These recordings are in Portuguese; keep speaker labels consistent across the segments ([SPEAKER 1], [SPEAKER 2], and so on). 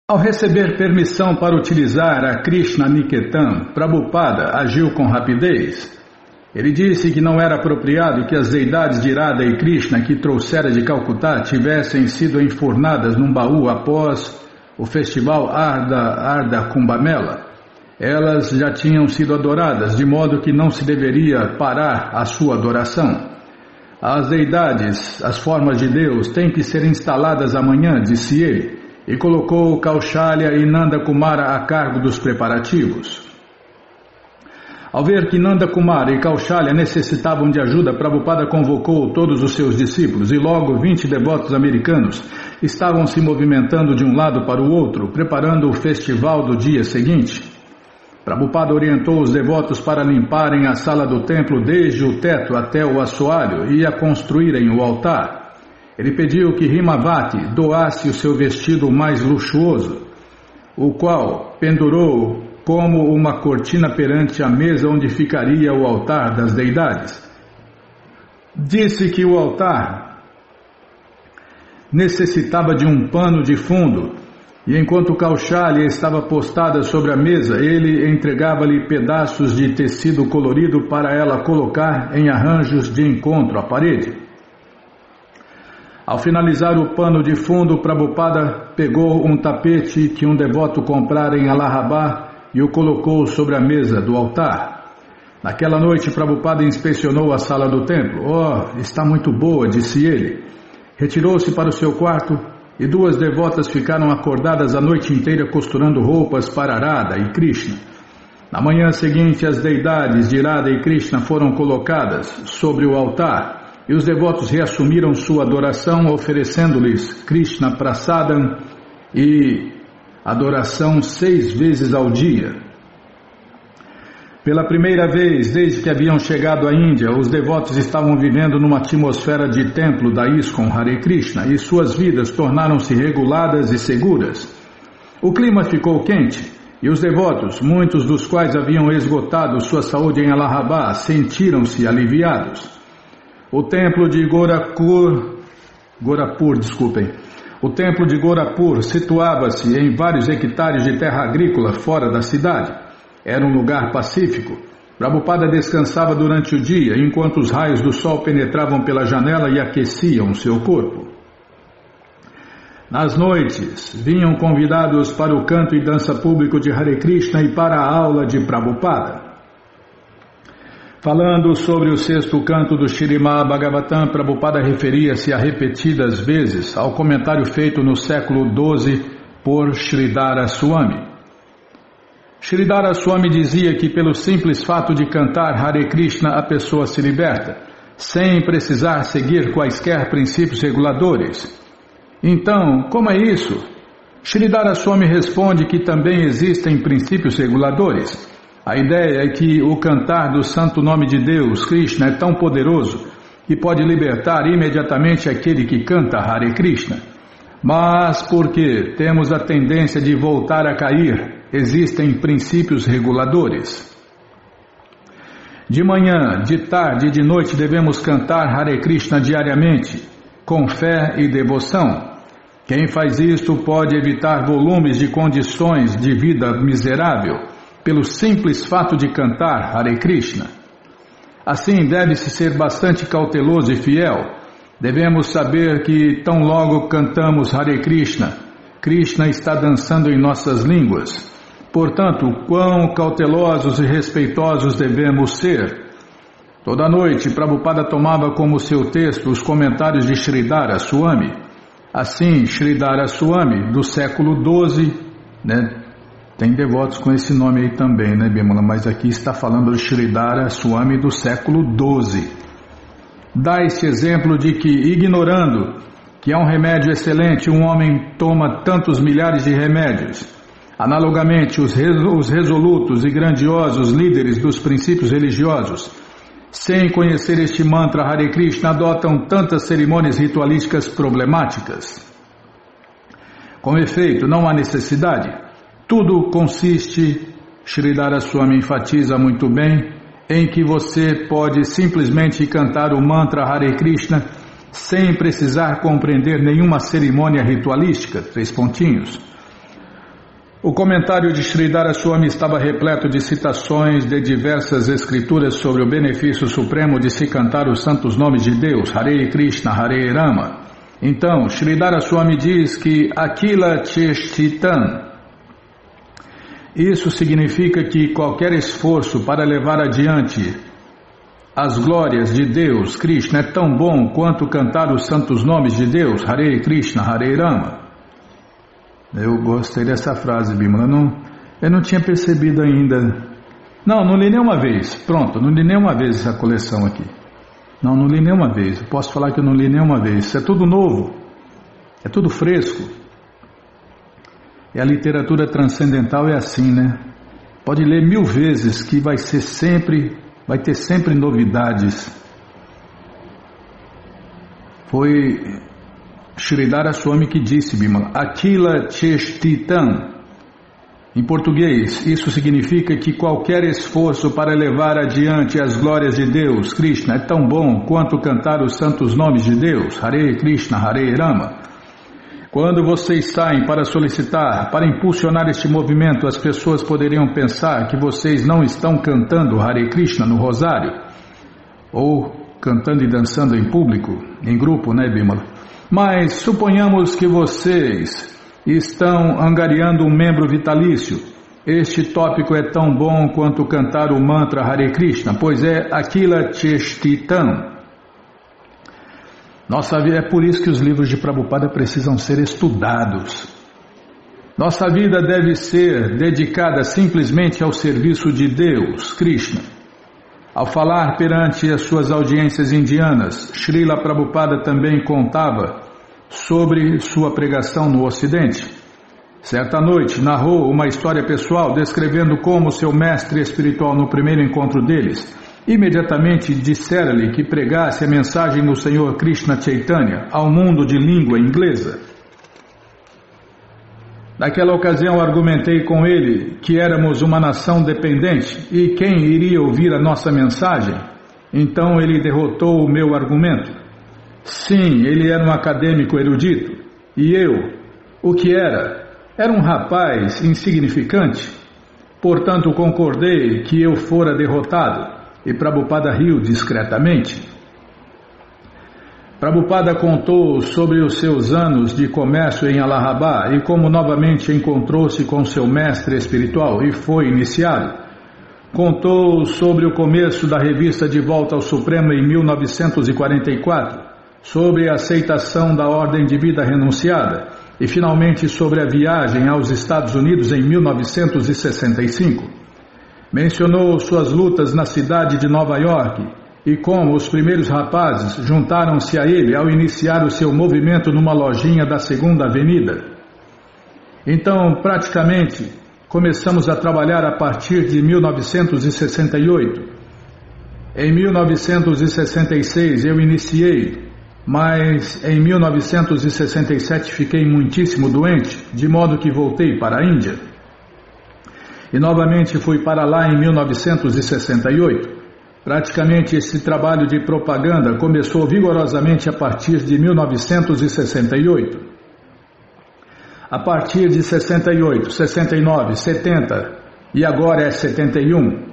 [SPEAKER 1] Ao receber permissão para utilizar a Krishna Niketam, Prabhupada agiu com rapidez. Ele disse que não era apropriado que as deidades de Radha e Krishna que trouxera de Calcutá tivessem sido enfurnadas num baú após o festival Arda Kumbhamela. Elas já tinham sido adoradas, de modo que não se deveria parar a sua adoração. As deidades, as formas de Deus, têm que ser instaladas amanhã, disse ele, e colocou Kaushalya e Nanda Kumara a cargo dos preparativos. Ao ver que Nanda Kumara e Kaushalya necessitavam de ajuda, Prabhupada convocou todos os seus discípulos e logo 20 devotos americanos estavam se movimentando de um lado para o outro, preparando o festival do dia seguinte. Prabhupada orientou os devotos para limparem a sala do templo desde o teto até o assoalho e a construírem o altar. Ele pediu que Himavati doasse o seu vestido mais luxuoso, o qual pendurou como uma cortina perante a mesa onde ficaria o altar das deidades. Disse que o altar necessitava de um pano de fundo, e enquanto Kaushalya estava postada sobre a mesa, ele entregava-lhe pedaços de tecido colorido para ela colocar em arranjos de encontro à parede. Ao finalizar o pano de fundo, Prabhupada pegou um tapete que um devoto comprara em Allahabad e o colocou sobre a mesa do altar. Naquela noite, Prabhupada inspecionou a sala do templo. Oh, está muito boa, disse ele. Retirou-se para o seu quarto e 2 devotas ficaram acordadas a noite inteira costurando roupas para Radha e Krishna. Na manhã seguinte, as deidades de Radha e Krishna foram colocadas sobre o altar e os devotos reassumiram sua adoração, oferecendo-lhes Krishna Prasadam e adoração 6 vezes ao dia. Pela primeira vez desde que haviam chegado à Índia, os devotos estavam vivendo numa atmosfera de templo da ISKCON Hare Krishna e suas vidas tornaram-se reguladas e seguras. O clima ficou quente e os devotos, muitos dos quais haviam esgotado sua saúde em Allahabad, sentiram-se aliviados. O templo de O templo de Gorapur situava-se em vários hectares de terra agrícola fora da cidade. Era um lugar pacífico. Prabhupada descansava durante o dia, enquanto os raios do sol penetravam pela janela e aqueciam seu corpo. Nas noites, vinham convidados para o canto e dança público de Hare Krishna e para a aula de Prabhupada. Falando sobre o 6º canto do Śrīmad Bhagavatam, Prabhupada referia-se a repetidas vezes ao comentário feito no século XII por Sridhara Swami. Sridhara Swami dizia que pelo simples fato de cantar Hare Krishna a pessoa se liberta, sem precisar seguir quaisquer princípios reguladores. Então, como é isso? Sridhara Swami responde que também existem princípios reguladores. A ideia é que o cantar do santo nome de Deus, Krishna, é tão poderoso que pode libertar imediatamente aquele que canta Hare Krishna. Mas porque temos a tendência de voltar a cair, existem princípios reguladores. De manhã, de tarde e de noite devemos cantar Hare Krishna diariamente, com fé e devoção. Quem faz isto pode evitar volumes de condições de vida miserável, pelo simples fato de cantar Hare Krishna. Assim, deve-se ser bastante cauteloso e fiel. Devemos saber que, tão logo cantamos Hare Krishna, Krishna está dançando em nossas línguas. Portanto, quão cautelosos e respeitosos devemos ser. Toda noite, Prabhupada tomava como seu texto os comentários de Sridhara Swami. Assim, Sridhara Swami, do século XII, tem devotos com esse nome aí também, Bimala? Mas aqui está falando de Sridhara Swami do século XII. Dá esse exemplo de que, ignorando que é um remédio excelente, um homem toma tantos milhares de remédios. Analogamente, os resolutos e grandiosos líderes dos princípios religiosos, sem conhecer este mantra Hare Krishna, adotam tantas cerimônias ritualísticas problemáticas. Com efeito, não há necessidade. Tudo consiste, Sridhara Swami enfatiza muito bem, em que você pode simplesmente cantar o mantra Hare Krishna sem precisar compreender nenhuma cerimônia ritualística, 3 pontinhos. O comentário de Sridhara Swami estava repleto de citações de diversas escrituras sobre o benefício supremo de se cantar os santos nomes de Deus, Hare Krishna, Hare Rama. Então, Sridhara Swami diz que Akila Cheshtitan, isso significa que qualquer esforço para levar adiante as glórias de Deus, Krishna, é tão bom quanto cantar os santos nomes de Deus, Hare Krishna, Hare Rama. Eu gostei dessa frase, Bimala. Eu não tinha percebido ainda. Não li nenhuma vez. Pronto, não li nenhuma vez essa coleção aqui. Não li nenhuma vez. Eu posso falar que eu não li nenhuma vez. Isso é tudo novo. É tudo fresco. E a literatura transcendental é assim, né? Pode ler 1000 vezes que vai ter sempre novidades. Foi Sridhara Swami que disse, Bimala, Akila Cheshtitan. Em português, isso significa que qualquer esforço para levar adiante as glórias de Deus, Krishna, é tão bom quanto cantar os santos nomes de Deus, Hare Krishna, Hare Rama. Quando vocês saem para solicitar, para impulsionar este movimento, as pessoas poderiam pensar que vocês não estão cantando Hare Krishna no rosário, ou cantando e dançando em público, em grupo, né, Bimala? Mas suponhamos que vocês estão angariando um membro vitalício. Este tópico é tão bom quanto cantar o mantra Hare Krishna, pois é Akila Cheshtitan. É por isso que os livros de Prabhupada precisam ser estudados. Nossa vida deve ser dedicada simplesmente ao serviço de Deus, Krishna. Ao falar perante as suas audiências indianas, Srila Prabhupada também contava sobre sua pregação no Ocidente. Certa noite, narrou uma história pessoal descrevendo como seu mestre espiritual no primeiro encontro deles imediatamente dissera-lhe que pregasse a mensagem do Senhor Krishna Chaitanya ao mundo de língua inglesa. Naquela ocasião argumentei com ele que éramos uma nação dependente e quem iria ouvir a nossa mensagem? Então ele derrotou o meu argumento. Sim, ele era um acadêmico erudito. E eu, o que era? Era um rapaz insignificante. Portanto, concordei que eu fora derrotado. E Prabhupada riu discretamente. Prabhupada contou sobre os seus anos de comércio em Allahabad e como novamente encontrou-se com seu mestre espiritual e foi iniciado. Contou sobre o começo da revista De Volta ao Supremo em 1944, sobre a aceitação da ordem de vida renunciada e finalmente sobre a viagem aos Estados Unidos em 1965. Mencionou suas lutas na cidade de Nova York e como os primeiros rapazes juntaram-se a ele ao iniciar o seu movimento numa lojinha da Segunda Avenida. Então, praticamente, começamos a trabalhar a partir de 1968. Em 1966 eu iniciei, mas em 1967 fiquei muitíssimo doente, de modo que voltei para a Índia. E novamente fui para lá em 1968. Praticamente esse trabalho de propaganda começou vigorosamente a partir de 1968. A partir de 68, 69, 70 e agora é 71.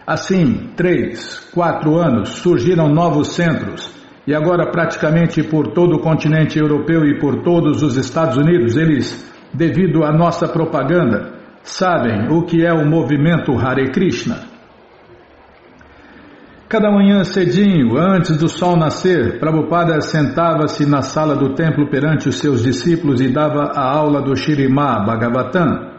[SPEAKER 1] Assim, 3, 4 anos surgiram novos centros e agora praticamente por todo o continente europeu e por todos os Estados Unidos, eles, devido à nossa propaganda, sabem o que é o movimento Hare Krishna. Cada manhã cedinho, antes do sol nascer, Prabhupada sentava-se na sala do templo perante os seus discípulos e dava a aula do Śrīmad Bhagavatam.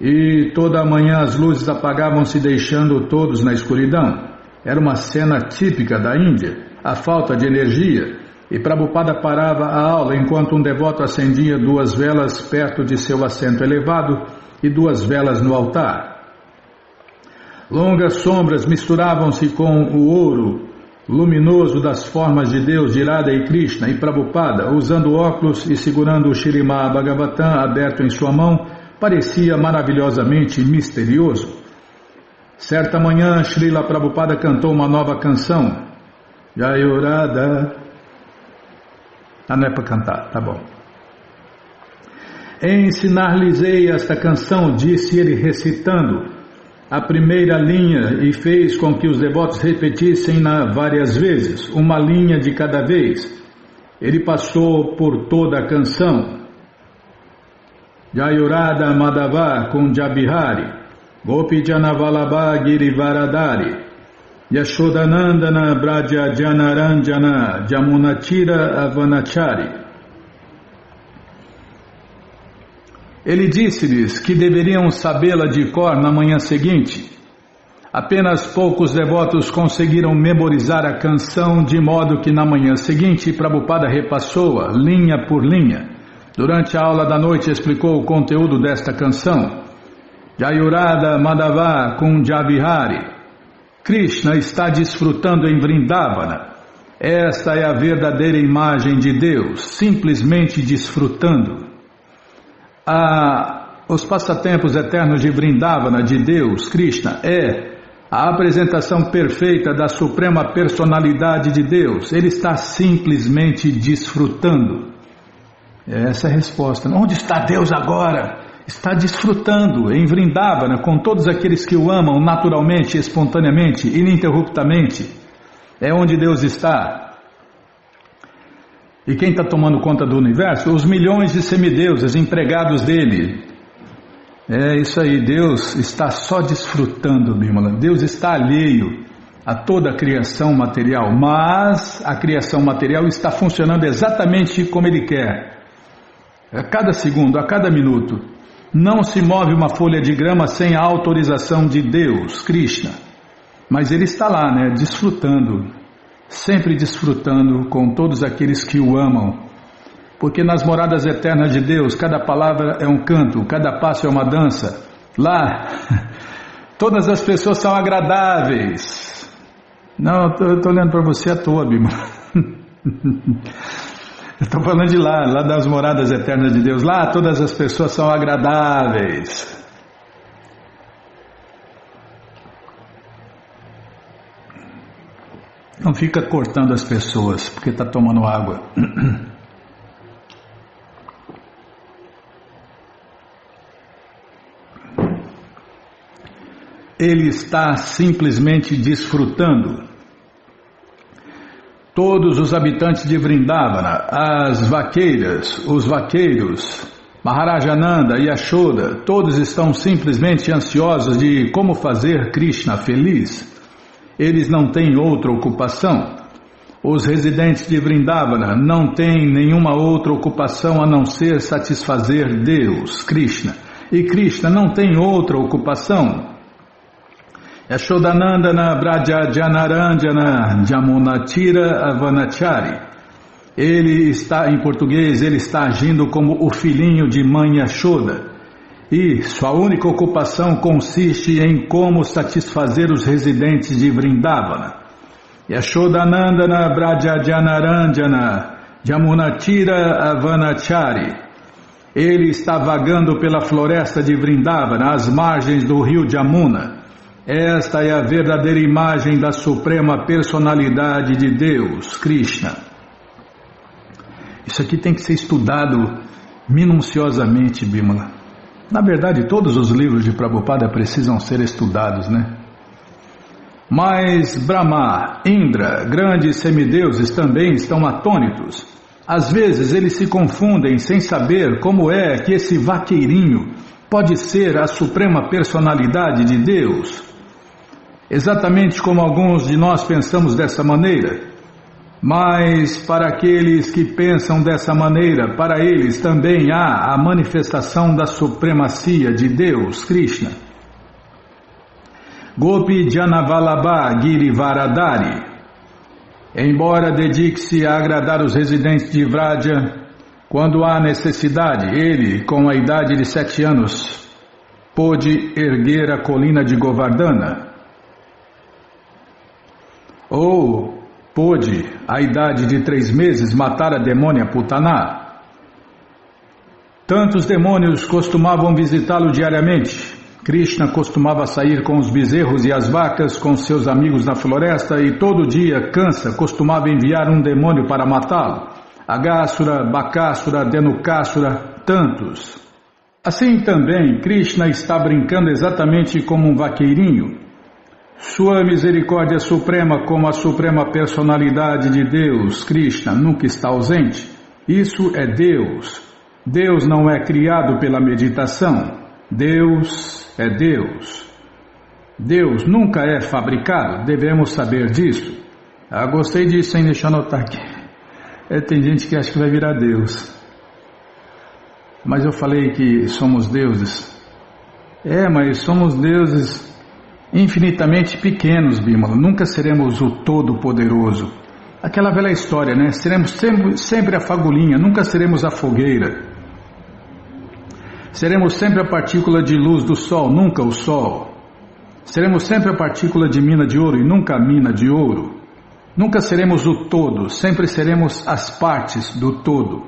[SPEAKER 1] E toda a manhã as luzes apagavam-se deixando todos na escuridão. Era uma cena típica da Índia, a falta de energia, e Prabhupada parava a aula enquanto um devoto acendia 2 velas perto de seu assento elevado e 2 velas no altar. Longas sombras misturavam-se com o ouro luminoso das formas de Deus de Radha e Krishna, e Prabhupada, usando óculos e segurando o Śrīmad Bhagavatam aberto em sua mão, parecia maravilhosamente misterioso. Certa manhã, Srila Prabhupada cantou uma nova canção. Jayo Radha. Ah, não é para cantar, tá bom. Ensinar-lhes-ei esta canção, disse ele recitando a primeira linha, e fez com que os devotos repetissem-na várias vezes, uma linha de cada vez. Ele passou por toda a canção. Jayurada Madhava Kunjabihari, Gopi Janavalabha Girivaradari, Yashodanandana Braja Janaranjana, Jamunatira Avanachari. Ele disse-lhes que deveriam sabê-la de cor na manhã seguinte. Apenas poucos devotos conseguiram memorizar a canção, de modo que na manhã seguinte Prabhupada repassou-a, linha por linha. Durante a aula da noite explicou o conteúdo desta canção. Jayurada Madhava Kunjabihari. Krishna está desfrutando em Vrindavana. Esta é a verdadeira imagem de Deus, simplesmente desfrutando. Os passatempos eternos de Vrindavana, de Deus, Krishna, é a apresentação perfeita da suprema personalidade de Deus. Ele está simplesmente desfrutando. Essa é a resposta. Onde está Deus agora? Está desfrutando em Vrindavana com todos aqueles que o amam naturalmente, espontaneamente, ininterruptamente. É onde Deus está. E quem está tomando conta do universo? Os milhões de semideuses empregados dele. É isso aí, Deus está só desfrutando, Bimala. Deus está alheio a toda a criação material, mas a criação material está funcionando exatamente como Ele quer. A cada segundo, a cada minuto. Não se move uma folha de grama sem a autorização de Deus, Krishna. Mas Ele está lá, né, desfrutando, sempre desfrutando com todos aqueles que o amam. Porque nas moradas eternas de Deus, cada palavra é um canto, cada passo é uma dança. Lá, todas as pessoas são agradáveis. Não, eu estou olhando para você à toa, Bima. Eu estou falando de lá das moradas eternas de Deus. Lá todas as pessoas são agradáveis. Não fica cortando as pessoas porque está tomando água. Ele está simplesmente desfrutando. Todos os habitantes de Vrindavana, as vaqueiras, os vaqueiros, Maharajananda e Yashoda, todos estão simplesmente ansiosos de como fazer Krishna feliz. Eles não têm outra ocupação. Os residentes de Vrindavana não têm nenhuma outra ocupação a não ser satisfazer Deus, Krishna. E Krishna não tem outra ocupação. Yashodanandana Braja Janaranjana Jamunatira Avanachari. Ele está, em português, ele está agindo como o filhinho de mãe Yashoda. E sua única ocupação consiste em como satisfazer os residentes de Vrindavana. Yashodanandana Braja Janaranjana Jamunatira Avanachari. Ele está vagando pela floresta de Vrindavana, às margens do rio Jamuna. Esta é a verdadeira imagem da suprema personalidade de Deus, Krishna. Isso aqui tem que ser estudado minuciosamente, Bimala. Na verdade, todos os livros de Prabhupada precisam ser estudados, né? Mas Brahma, Indra, grandes semideuses também estão atônitos. Às vezes eles se confundem sem saber como é que esse vaqueirinho pode ser a suprema personalidade de Deus. Exatamente como alguns de nós pensamos dessa maneira. Mas para aqueles que pensam dessa maneira, para eles também há a manifestação da supremacia de Deus, Krishna. Gopi Janavalabha Girivaradari. Embora dedique-se a agradar os residentes de Vraja, quando há necessidade, ele, com a idade de 7 anos, pôde erguer a colina de Govardhana. Ou pôde, à idade de 3 meses, matar a demônia Putana. Tantos demônios costumavam visitá-lo diariamente. Krishna costumava sair com os bezerros e as vacas com seus amigos na floresta e todo dia Kansa costumava enviar um demônio para matá-lo. Agasura, Bakasura, Dhenukasura, tantos. Assim também, Krishna está brincando exatamente como um vaqueirinho. Sua misericórdia suprema, como a suprema personalidade de Deus, Krishna, nunca está ausente. Isso é Deus. Deus não é criado pela meditação. Deus é Deus. Deus nunca é fabricado, devemos saber disso. Gostei disso, hein? Deixa eu anotar aqui. Tem gente que acha que vai virar Deus. Mas eu falei que somos deuses. Mas somos deuses infinitamente pequenos, Bímola. Nunca seremos o Todo-Poderoso. Aquela velha história, né? Seremos sempre a fagulhinha, nunca seremos a fogueira. Seremos sempre a partícula de luz do Sol, nunca o Sol. Seremos sempre a partícula de mina de ouro e nunca a mina de ouro. Nunca seremos o todo, sempre seremos as partes do todo.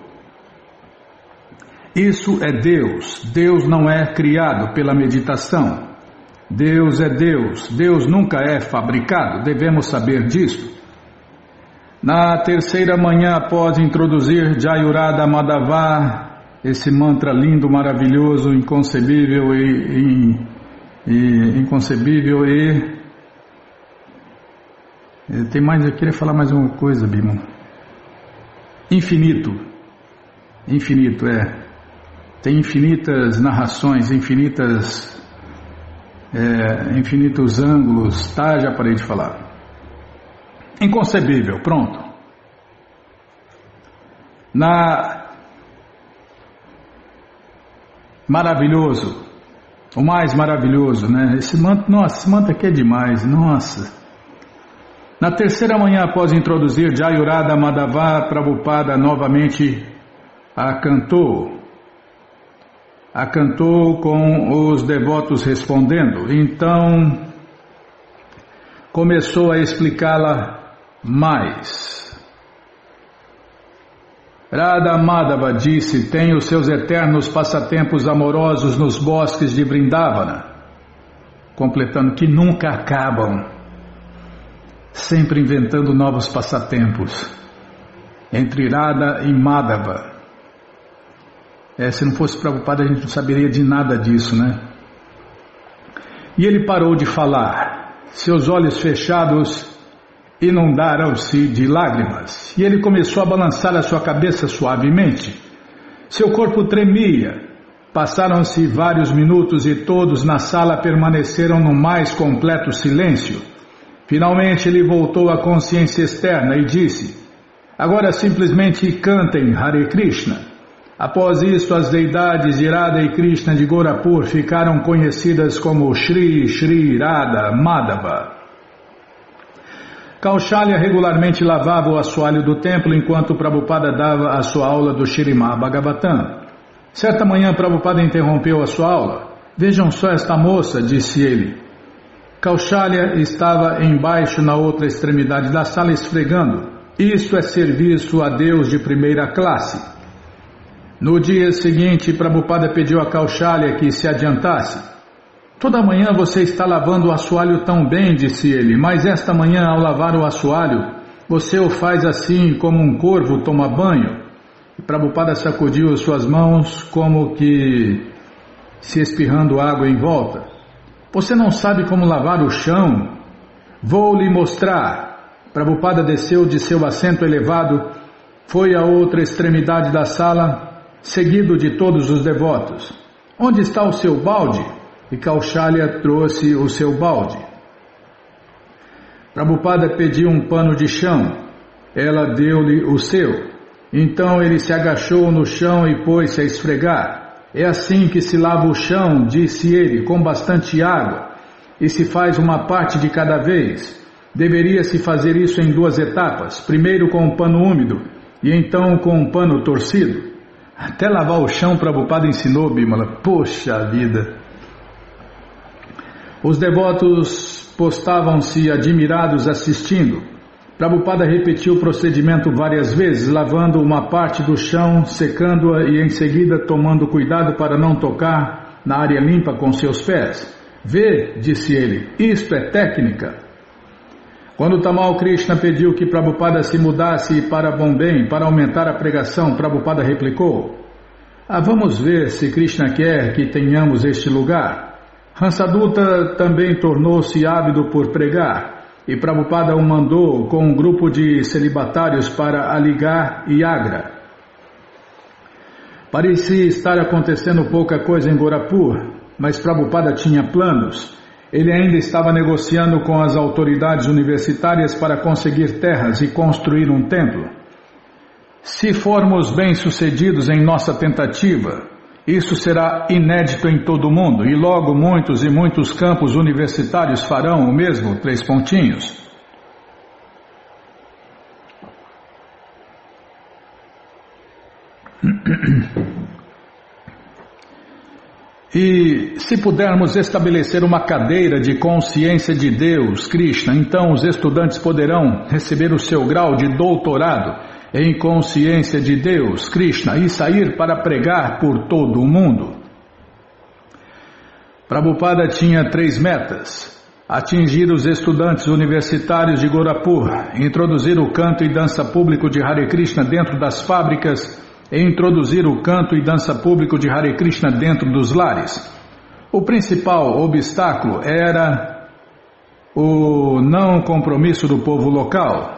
[SPEAKER 1] Isso é Deus. Deus não é criado pela meditação. Deus é Deus. Deus nunca é fabricado. Devemos saber disso. Na terceira manhã, após introduzir Jayurada Madhava, esse mantra lindo, maravilhoso, inconcebível tem mais, eu queria falar mais uma coisa, Bima. Infinito, tem infinitas narrações, infinitos ângulos, tá? Já parei de falar. Inconcebível, pronto. Maravilhoso, o mais maravilhoso, né? Esse mantra aqui é demais, nossa. Na terceira manhã, após introduzir Jayurada Madhava, Prabhupada novamente acantou com os devotos respondendo. Então, começou a explicá-la mais. Radha Madhava disse: tem os seus eternos passatempos amorosos nos bosques de Vrindavana, completando que nunca acabam, sempre inventando novos passatempos entre Radha e Madhava. Se não fosse Prabhupada, a gente não saberia de nada disso, né? E ele parou de falar. Seus olhos fechados inundaram-se de lágrimas, e ele começou a balançar a sua cabeça suavemente. Seu corpo tremia. Passaram-se vários minutos e todos na sala permaneceram no mais completo silêncio. Finalmente ele voltou à consciência externa e disse: agora simplesmente cantem Hare Krishna. Após isso, as deidades de Radha e Krishna de Gorapur ficaram conhecidas como Shri Shri Radha Madhava. Kaushalya regularmente lavava o assoalho do templo enquanto Prabhupada dava a sua aula do Śrīmad Bhagavatam. Certa manhã, Prabhupada interrompeu a sua aula. Vejam só esta moça, disse ele. Kaushalya estava embaixo na outra extremidade da sala esfregando. Isso é serviço a Deus de primeira classe. No dia seguinte, Prabhupada pediu a Kaushalya que se adiantasse. Toda manhã você está lavando o assoalho tão bem, disse ele, mas esta manhã, ao lavar o assoalho, você o faz assim como um corvo toma banho. E Prabhupada sacudiu suas mãos como que se espirrando água em volta. Você não sabe como lavar o chão? Vou lhe mostrar. Prabhupada desceu de seu assento elevado, foi à outra extremidade da sala, seguido de todos os devotos. Onde está o seu balde? E Kaushalya trouxe o seu balde. Prabhupada pediu um pano de chão. Ela deu-lhe o seu. Então ele se agachou no chão e pôs-se a esfregar. É assim que se lava o chão, disse ele, com bastante água, e se faz uma parte de cada vez. Deveria-se fazer isso em 2 etapas, primeiro com um pano úmido e então com um pano torcido. Até lavar o chão Prabhupada ensinou, Bimala. Poxa vida! Os devotos postavam-se admirados assistindo. Prabhupada repetiu o procedimento várias vezes, lavando uma parte do chão, secando-a e em seguida tomando cuidado para não tocar na área limpa com seus pés. Vê, disse ele, isto é técnica. Quando Tamal Krishna pediu que Prabhupada se mudasse para Bombay para aumentar a pregação, Prabhupada replicou: Vamos ver se Krishna quer que tenhamos este lugar. Hansadutta também tornou-se ávido por pregar, e Prabhupada o mandou com um grupo de celibatários para Aligarh e Agra. Parecia estar acontecendo pouca coisa em Gorapur, mas Prabhupada tinha planos. Ele ainda estava negociando com as autoridades universitárias para conseguir terras e construir um templo. Se formos bem-sucedidos em nossa tentativa, isso será inédito em todo o mundo, e logo muitos e muitos campos universitários farão o mesmo, 3 pontinhos. E se pudermos estabelecer uma cadeira de consciência de Deus, Krishna, então os estudantes poderão receber o seu grau de doutorado em consciência de Deus, Krishna, e sair para pregar por todo o mundo. Prabhupada tinha 3 metas: atingir os estudantes universitários de Gorapur, introduzir o canto e dança público de Hare Krishna dentro das fábricas e introduzir o canto e dança público de Hare Krishna dentro dos lares. O principal obstáculo era o não compromisso do povo local.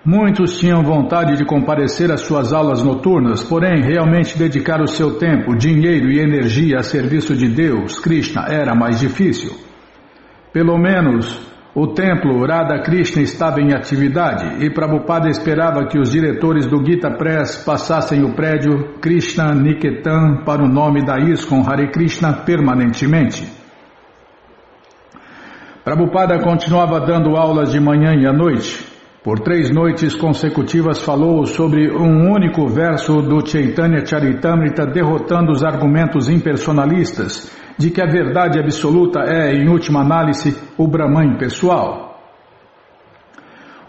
[SPEAKER 1] Muitos tinham vontade de comparecer às suas aulas noturnas, porém realmente dedicar o seu tempo, dinheiro e energia a serviço de Deus, Krishna, era mais difícil. Pelo menos o templo Radha Krishna estava em atividade e Prabhupada esperava que os diretores do Gita Press passassem o prédio Krishna Niketan para o nome da ISKCON Hare Krishna permanentemente. Prabhupada continuava dando aulas de manhã e à noite. Por 3 noites consecutivas falou sobre um único verso do Chaitanya Charitamrita, derrotando os argumentos impersonalistas de que a verdade absoluta é, em última análise, o Brahman pessoal.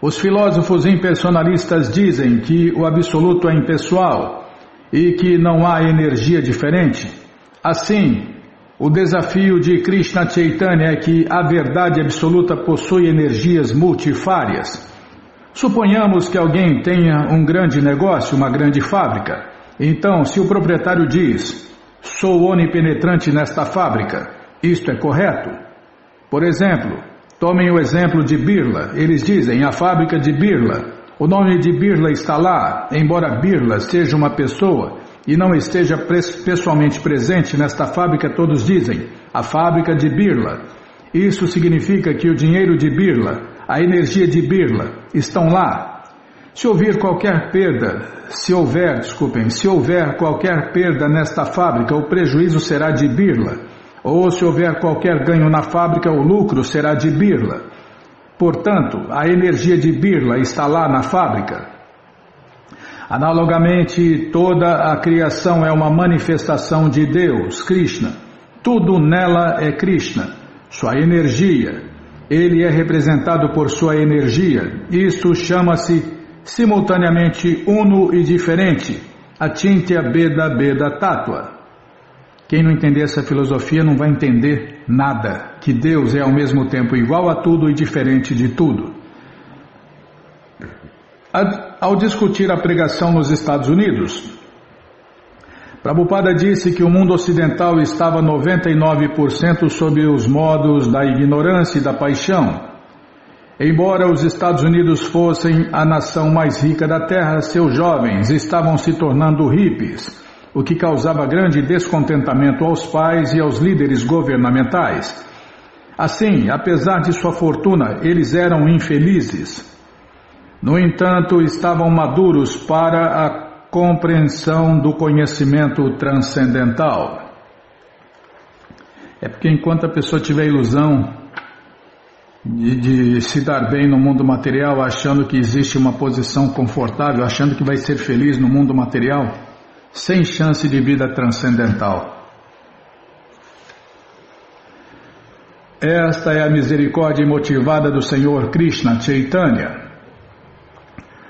[SPEAKER 1] Os filósofos impersonalistas dizem que o absoluto é impessoal e que não há energia diferente. Assim, o desafio de Krishna Chaitanya é que a verdade absoluta possui energias multifárias. Suponhamos que alguém tenha um grande negócio, uma grande fábrica. Então, se o proprietário diz: sou onipenetrante nesta fábrica, isto é correto? Por exemplo, tomem o exemplo de Birla. Eles dizem: a fábrica de Birla. O nome de Birla está lá, embora Birla seja uma pessoa e não esteja pessoalmente presente nesta fábrica, todos dizem: a fábrica de Birla. Isso significa que o dinheiro de Birla, a energia de Birla, estão lá. Se houver qualquer perda nesta fábrica, o prejuízo será de Birla. Ou se houver qualquer ganho na fábrica, o lucro será de Birla. Portanto, a energia de Birla está lá na fábrica. Analogamente, toda a criação é uma manifestação de Deus, Krishna. Tudo nela é Krishna, sua energia. Ele é representado por sua energia. Isso chama-se simultaneamente uno e diferente, Achintya Beda Beda Tattva. Quem não entender essa filosofia não vai entender nada, que Deus é ao mesmo tempo igual a tudo e diferente de tudo. Ao discutir a pregação nos Estados Unidos, Prabhupada disse que o mundo ocidental estava 99% sob os modos da ignorância e da paixão. Embora os Estados Unidos fossem a nação mais rica da Terra, seus jovens estavam se tornando hippies, o que causava grande descontentamento aos pais e aos líderes governamentais. Assim, apesar de sua fortuna, eles eram infelizes. No entanto, estavam maduros para a compreensão do conhecimento transcendental. É porque enquanto a pessoa tiver ilusão de se dar bem no mundo material, achando que existe uma posição confortável, achando que vai ser feliz no mundo material, sem chance de vida transcendental. Esta é a misericórdia imotivada do Senhor Krishna Chaitanya.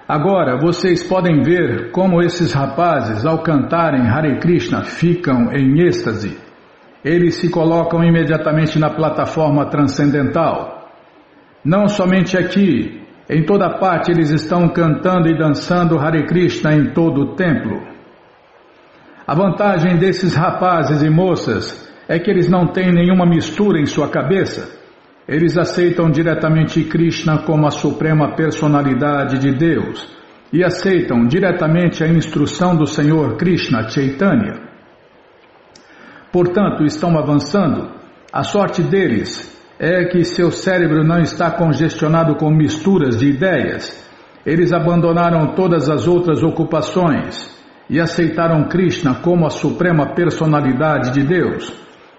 [SPEAKER 1] Agora, vocês podem ver como esses rapazes, ao cantarem Hare Krishna, ficam em êxtase. Eles se colocam imediatamente na plataforma transcendental. Não somente aqui, em toda parte eles estão cantando e dançando Hare Krishna em todo o templo. A vantagem desses rapazes e moças é que eles não têm nenhuma mistura em sua cabeça. Eles aceitam diretamente Krishna como a suprema personalidade de Deus e aceitam diretamente a instrução do Senhor Krishna Chaitanya. Portanto, estão avançando. A sorte deles é que seu cérebro não está congestionado com misturas de ideias. Eles abandonaram todas as outras ocupações e aceitaram Krishna como a suprema personalidade de Deus.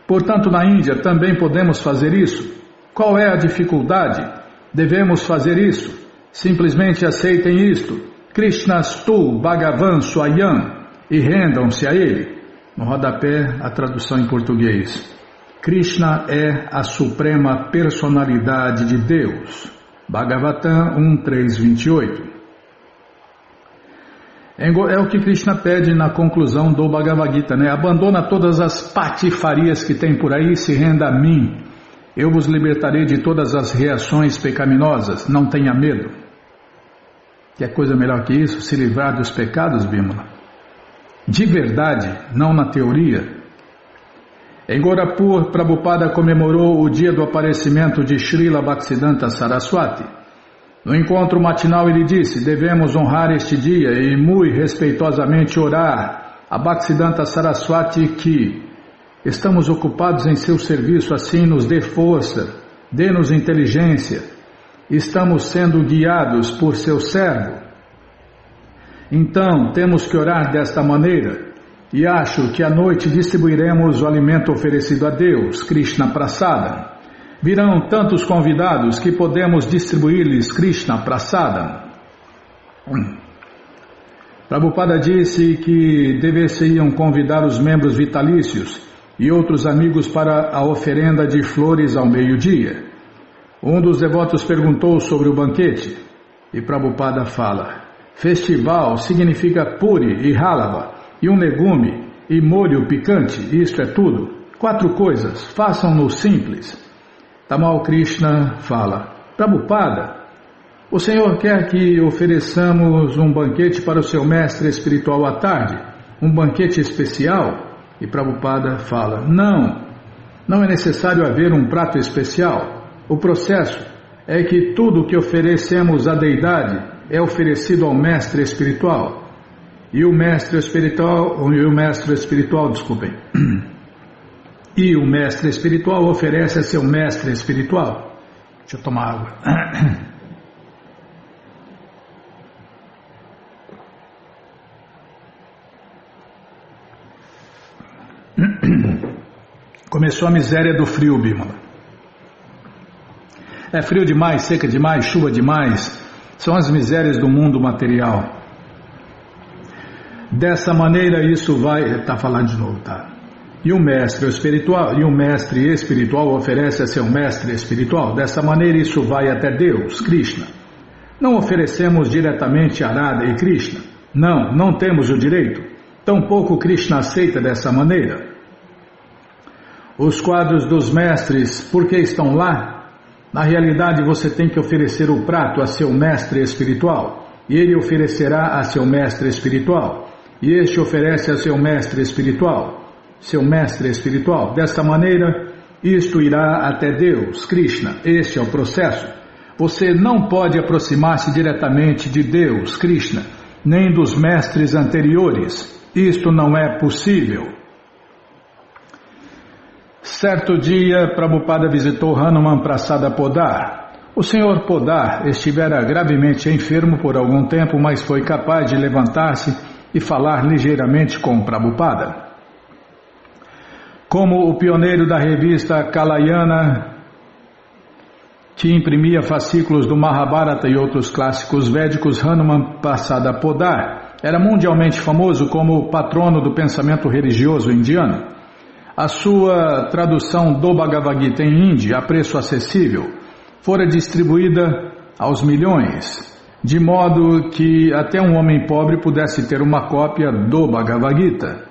[SPEAKER 1] Portanto, na Índia também podemos fazer isso. Qual é a dificuldade? Devemos fazer isso. Simplesmente aceitem isto. Krishnastu Bhagavan Swayam e rendam-se a ele. No rodapé, a tradução em português. Krishna é a suprema personalidade de Deus. Bhagavatam 1.3.28. É o que Krishna pede na conclusão do Bhagavad Gita, né? Abandona todas as patifarias que tem por aí e se renda a mim. Eu vos libertarei de todas as reações pecaminosas. Não tenha medo. Que coisa melhor que isso? Se livrar dos pecados, Bimala? De verdade, não na teoria. Em Gorakhpur, Prabhupada comemorou o dia do aparecimento de Srila Bhaktisiddhanta Saraswati. No encontro matinal ele disse: devemos honrar este dia e muito respeitosamente orar a Bhaktisiddhanta Saraswati que estamos ocupados em seu serviço, assim nos dê força, dê-nos inteligência, estamos sendo guiados por seu servo. Então, temos que orar desta maneira, e acho que à noite distribuiremos o alimento oferecido a Deus, Krishna Prasadam. Virão tantos convidados que podemos distribuir-lhes Krishna Prasadam. Prabhupada disse que deveriam convidar os membros vitalícios e outros amigos para a oferenda de flores ao meio-dia. Um dos devotos perguntou sobre o banquete, e Prabhupada fala: festival significa puri e halava, e um legume, e molho picante, isto é tudo. 4 coisas, façam-no simples. Tamal Krishna fala: Prabhupada, o Senhor quer que ofereçamos um banquete para o seu mestre espiritual à tarde? Um banquete especial? E Prabhupada fala: não é necessário haver um prato especial. O processo é que tudo o que oferecemos à deidade é oferecido ao mestre espiritual. E o mestre espiritual oferece a seu mestre espiritual. Deixa eu tomar água. Começou a miséria do frio, Bímola. É frio demais, seca demais, chuva demais. São as misérias do mundo material. Dessa maneira isso vai... Está falando de novo, tá? E o mestre espiritual oferece a seu mestre espiritual. Dessa maneira isso vai até Deus, Krishna. Não oferecemos diretamente a Radha e Krishna. Não temos o direito. Tampouco Krishna aceita dessa maneira. Os quadros dos mestres, por que estão lá? Na realidade você tem que oferecer o prato a seu mestre espiritual. E ele oferecerá a seu mestre espiritual. E este oferece a seu mestre espiritual. Seu mestre espiritual. Desta maneira, isto irá até Deus, Krishna. Este é o processo. Você não pode aproximar-se diretamente de Deus, Krishna, nem dos mestres anteriores. Isto não é possível. Certo dia, Prabhupada visitou Hanuman Prasada Podar. O senhor Podar estivera gravemente enfermo por algum tempo, mas foi capaz de levantar-se e falar ligeiramente com Prabhupada. Como o pioneiro da revista Kalayana, que imprimia fascículos do Mahabharata e outros clássicos védicos, Hanuman Prasada Podar era mundialmente famoso como o patrono do pensamento religioso indiano. A sua tradução do Bhagavad Gita em hindi, a preço acessível, fora distribuída aos milhões, de modo que até um homem pobre pudesse ter uma cópia do Bhagavad Gita.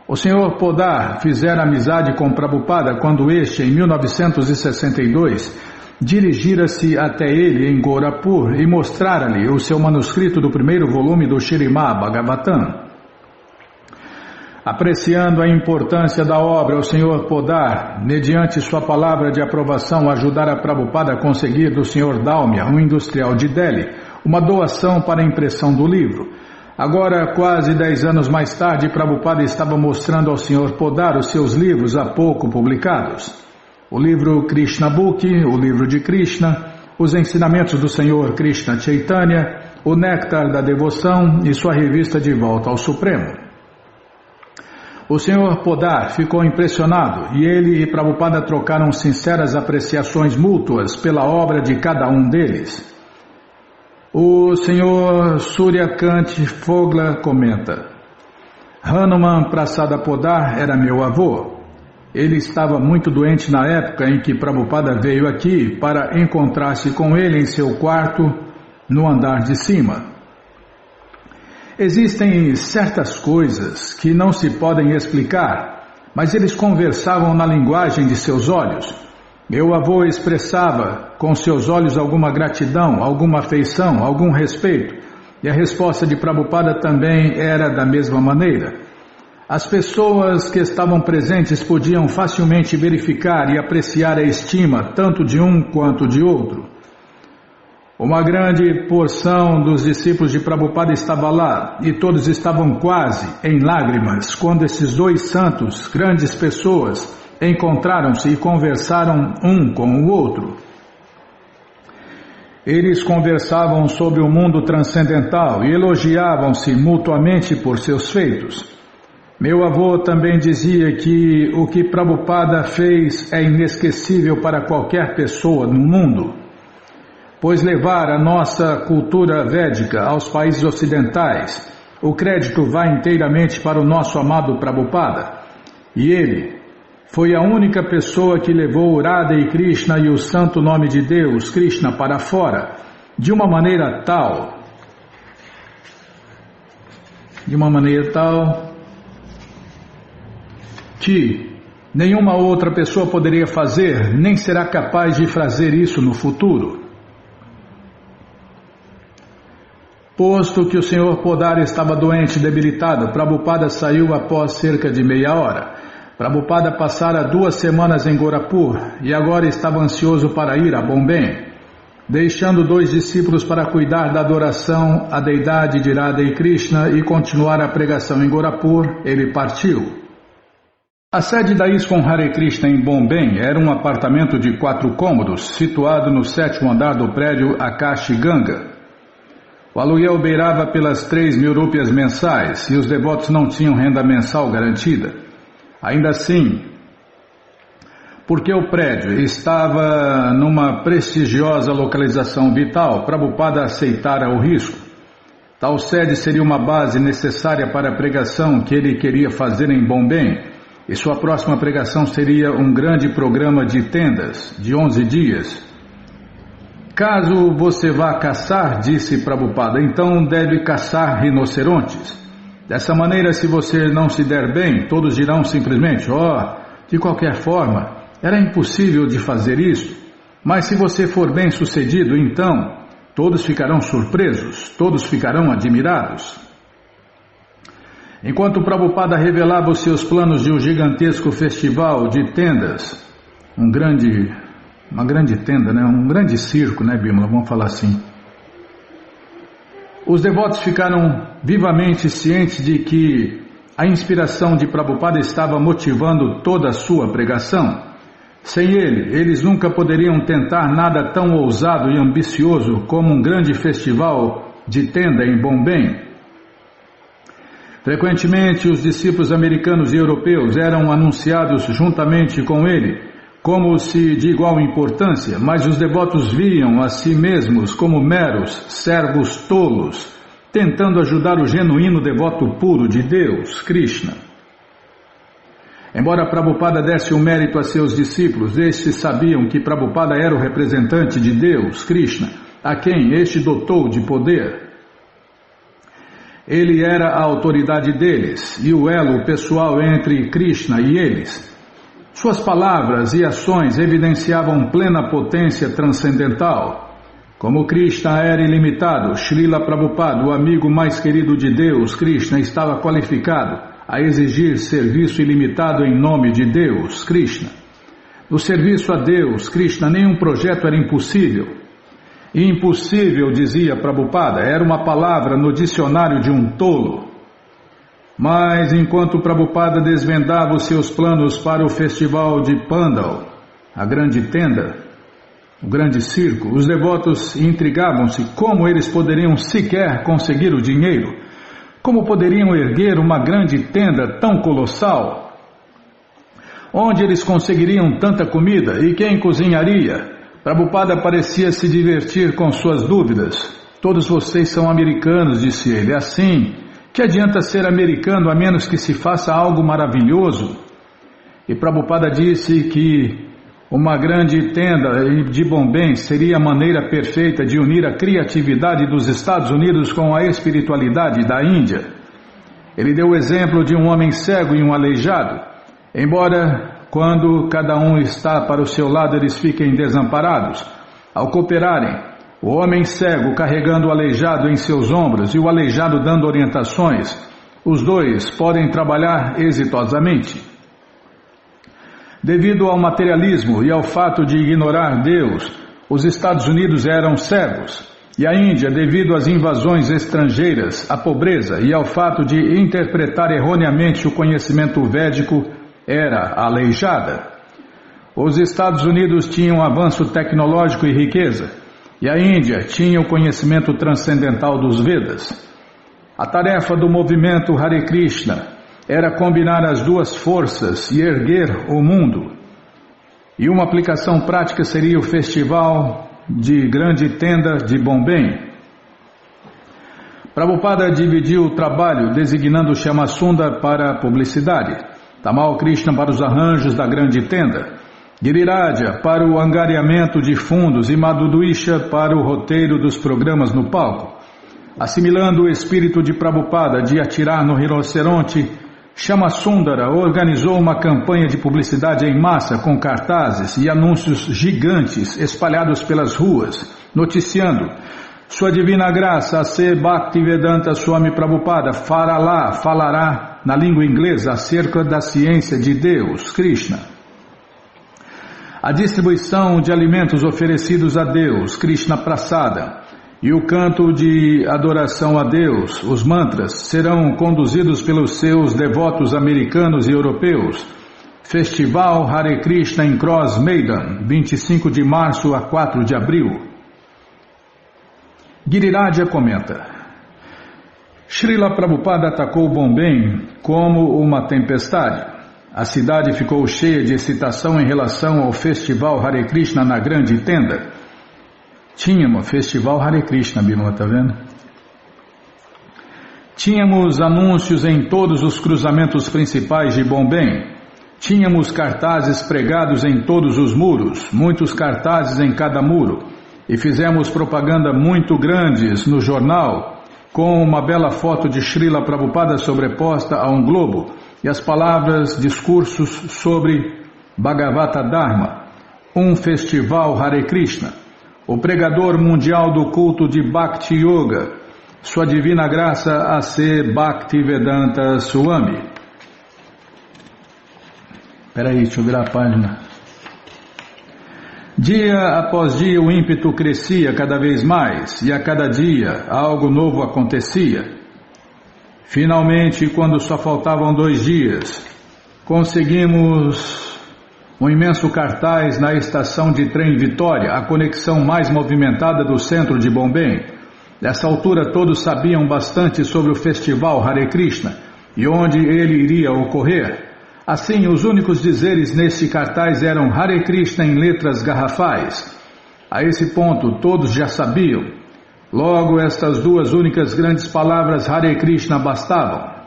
[SPEAKER 1] O Sr. Podar fizera amizade com Prabhupada quando este, em 1962, dirigira-se até ele em Gorakhpur e mostrara-lhe o seu manuscrito do primeiro volume do Śrīmad Bhagavatam. Apreciando a importância da obra, o Sr. Podar, mediante sua palavra de aprovação, ajudara Prabhupada a conseguir do Sr. Dalmia, um industrial de Delhi, uma doação para a impressão do livro. Agora, quase 10 anos mais tarde, Prabhupada estava mostrando ao Sr. Podar os seus livros há pouco publicados. O livro Krishna Book, o livro de Krishna, os ensinamentos do Sr. Krishna Chaitanya, o Néctar da Devoção e sua revista De Volta ao Supremo. O Sr. Podar ficou impressionado e ele e Prabhupada trocaram sinceras apreciações mútuas pela obra de cada um deles. O Sr. Suryakant Fogla comenta: Hanuman Prasada Podar era meu avô. Ele estava muito doente na época em que Prabhupada veio aqui para encontrar-se com ele em seu quarto no andar de cima. Existem certas coisas que não se podem explicar, mas eles conversavam na linguagem de seus olhos. Meu avô expressava com seus olhos alguma gratidão, alguma afeição, algum respeito, e a resposta de Prabhupada também era da mesma maneira. As pessoas que estavam presentes podiam facilmente verificar e apreciar a estima tanto de um quanto de outro. Uma grande porção dos discípulos de Prabhupada estava lá e todos estavam quase em lágrimas quando esses dois santos, grandes pessoas, encontraram-se e conversaram um com o outro. Eles conversavam sobre o mundo transcendental e elogiavam-se mutuamente por seus feitos. Meu avô também dizia que o que Prabhupada fez é inesquecível para qualquer pessoa no mundo, pois levar a nossa cultura védica aos países ocidentais, o crédito vai inteiramente para o nosso amado Prabhupada. E ele foi a única pessoa que levou Radha e Krishna e o santo nome de Deus, Krishna, para fora, de uma maneira tal que nenhuma outra pessoa poderia fazer, nem será capaz de fazer isso no futuro. Posto que o Sr. Podar estava doente e debilitado, Prabhupada saiu após cerca de meia hora. Prabhupada passara 2 semanas em Gorapur e agora estava ansioso para ir a Bombay. Deixando 2 discípulos para cuidar da adoração à deidade de Radha e Krishna e continuar a pregação em Gorapur, ele partiu. A sede da ISKCON Hare Krishna em Bombay era um apartamento de 4 cômodos, situado no 7º andar do prédio Akashi Ganga. O aluguel beirava pelas 3.000 rúpias mensais e os devotos não tinham renda mensal garantida. Ainda assim, porque o prédio estava numa prestigiosa localização vital, Prabhupada aceitara o risco. Tal sede seria uma base necessária para a pregação que ele queria fazer em Bombay, e sua próxima pregação seria um grande programa de tendas de 11 dias. Caso você vá caçar, disse Prabhupada, então deve caçar rinocerontes. Dessa maneira, se você não se der bem, todos dirão simplesmente, de qualquer forma, era impossível de fazer isso. Mas se você for bem sucedido, então, todos ficarão surpresos, todos ficarão admirados. Enquanto Prabhupada revelava os seus planos de um gigantesco festival de tendas, uma grande tenda, um grande circo, Bimala, vamos falar assim. Os devotos ficaram vivamente cientes de que a inspiração de Prabhupada estava motivando toda a sua pregação. Sem ele, eles nunca poderiam tentar nada tão ousado e ambicioso como um grande festival de tenda em Bombay. Frequentemente, os discípulos americanos e europeus eram anunciados juntamente com ele, como se de igual importância, mas os devotos viam a si mesmos como meros servos tolos, tentando ajudar o genuíno devoto puro de Deus, Krishna. Embora Prabhupada desse o mérito a seus discípulos, estes sabiam que Prabhupada era o representante de Deus, Krishna, a quem este dotou de poder. Ele era a autoridade deles e o elo pessoal entre Krishna e eles. Suas palavras e ações evidenciavam plena potência transcendental. Como Krishna era ilimitado, Srila Prabhupada, o amigo mais querido de Deus, Krishna, estava qualificado a exigir serviço ilimitado em nome de Deus, Krishna. No serviço a Deus, Krishna, nenhum projeto era impossível. Impossível, dizia Prabhupada, era uma palavra no dicionário de um tolo. Mas enquanto Prabhupada desvendava os seus planos para o festival de Pandal, a grande tenda, o grande circo, os devotos intrigavam-se como eles poderiam sequer conseguir o dinheiro, como poderiam erguer uma grande tenda tão colossal, onde eles conseguiriam tanta comida e quem cozinharia. Prabhupada parecia se divertir com suas dúvidas. Todos vocês são americanos, disse ele, assim, que adianta ser americano a menos que se faça algo maravilhoso? E Prabhupada disse que uma grande tenda de Bombay seria a maneira perfeita de unir a criatividade dos Estados Unidos com a espiritualidade da Índia. Ele deu o exemplo de um homem cego e um aleijado. Embora quando cada um está para o seu lado eles fiquem desamparados, ao cooperarem, o homem cego carregando o aleijado em seus ombros e o aleijado dando orientações, os dois podem trabalhar exitosamente. Devido ao materialismo e ao fato de ignorar Deus, os Estados Unidos eram cegos, e a Índia, devido às invasões estrangeiras, à pobreza e ao fato de interpretar erroneamente o conhecimento védico, era aleijada. Os Estados Unidos tinham avanço tecnológico e riqueza, e a Índia tinha o conhecimento transcendental dos Vedas. A tarefa do movimento Hare Krishna era combinar as duas forças e erguer o mundo. E uma aplicação prática seria o festival de grande tenda de Bombay. Prabhupada dividiu o trabalho designando Shyamasundar para a publicidade, Tamal Krishna para os arranjos da grande tenda, Giriraja para o angariamento de fundos e Madhudwisha para o roteiro dos programas no palco. Assimilando o espírito de Prabhupada de atirar no rinoceronte, Shyamasundara organizou uma campanha de publicidade em massa com cartazes e anúncios gigantes espalhados pelas ruas, noticiando: Sua Divina Graça, A.C. Bhaktivedanta Swami Prabhupada falará na língua inglesa acerca da ciência de Deus, Krishna. A distribuição de alimentos oferecidos a Deus, Krishna Prasada, e o canto de adoração a Deus, os mantras, serão conduzidos pelos seus devotos americanos e europeus. Festival Hare Krishna em Cross Maidan, 25 de março a 4 de abril. Giriraja comenta: Srila Prabhupada atacou Bombay como uma tempestade. A cidade ficou cheia de excitação em relação ao festival Hare Krishna na grande tenda. Tínhamos festival Hare Krishna, Bimala, tá vendo? Tínhamos anúncios em todos os cruzamentos principais de Bombay. Tínhamos cartazes pregados em todos os muros, muitos cartazes em cada muro. E fizemos propaganda muito grandes no jornal, com uma bela foto de Srila Prabhupada sobreposta a um globo, e as palavras, discursos sobre Bhagavata Dharma, um festival Hare Krishna, o pregador mundial do culto de Bhakti Yoga, Sua Divina Graça A.C. Bhaktivedanta Swami. Peraí, deixa eu virar a página. Dia após dia o ímpeto crescia cada vez mais, e a cada dia algo novo acontecia. Finalmente, quando só faltavam 2 dias, conseguimos um imenso cartaz na estação de trem Vitória, a conexão mais movimentada do centro de Bombay. Nessa altura todos sabiam bastante sobre o festival Hare Krishna e onde ele iria ocorrer. Assim, os únicos dizeres nesse cartaz eram Hare Krishna em letras garrafais. A esse ponto todos já sabiam. Logo, estas 2 únicas grandes palavras Hare Krishna bastavam.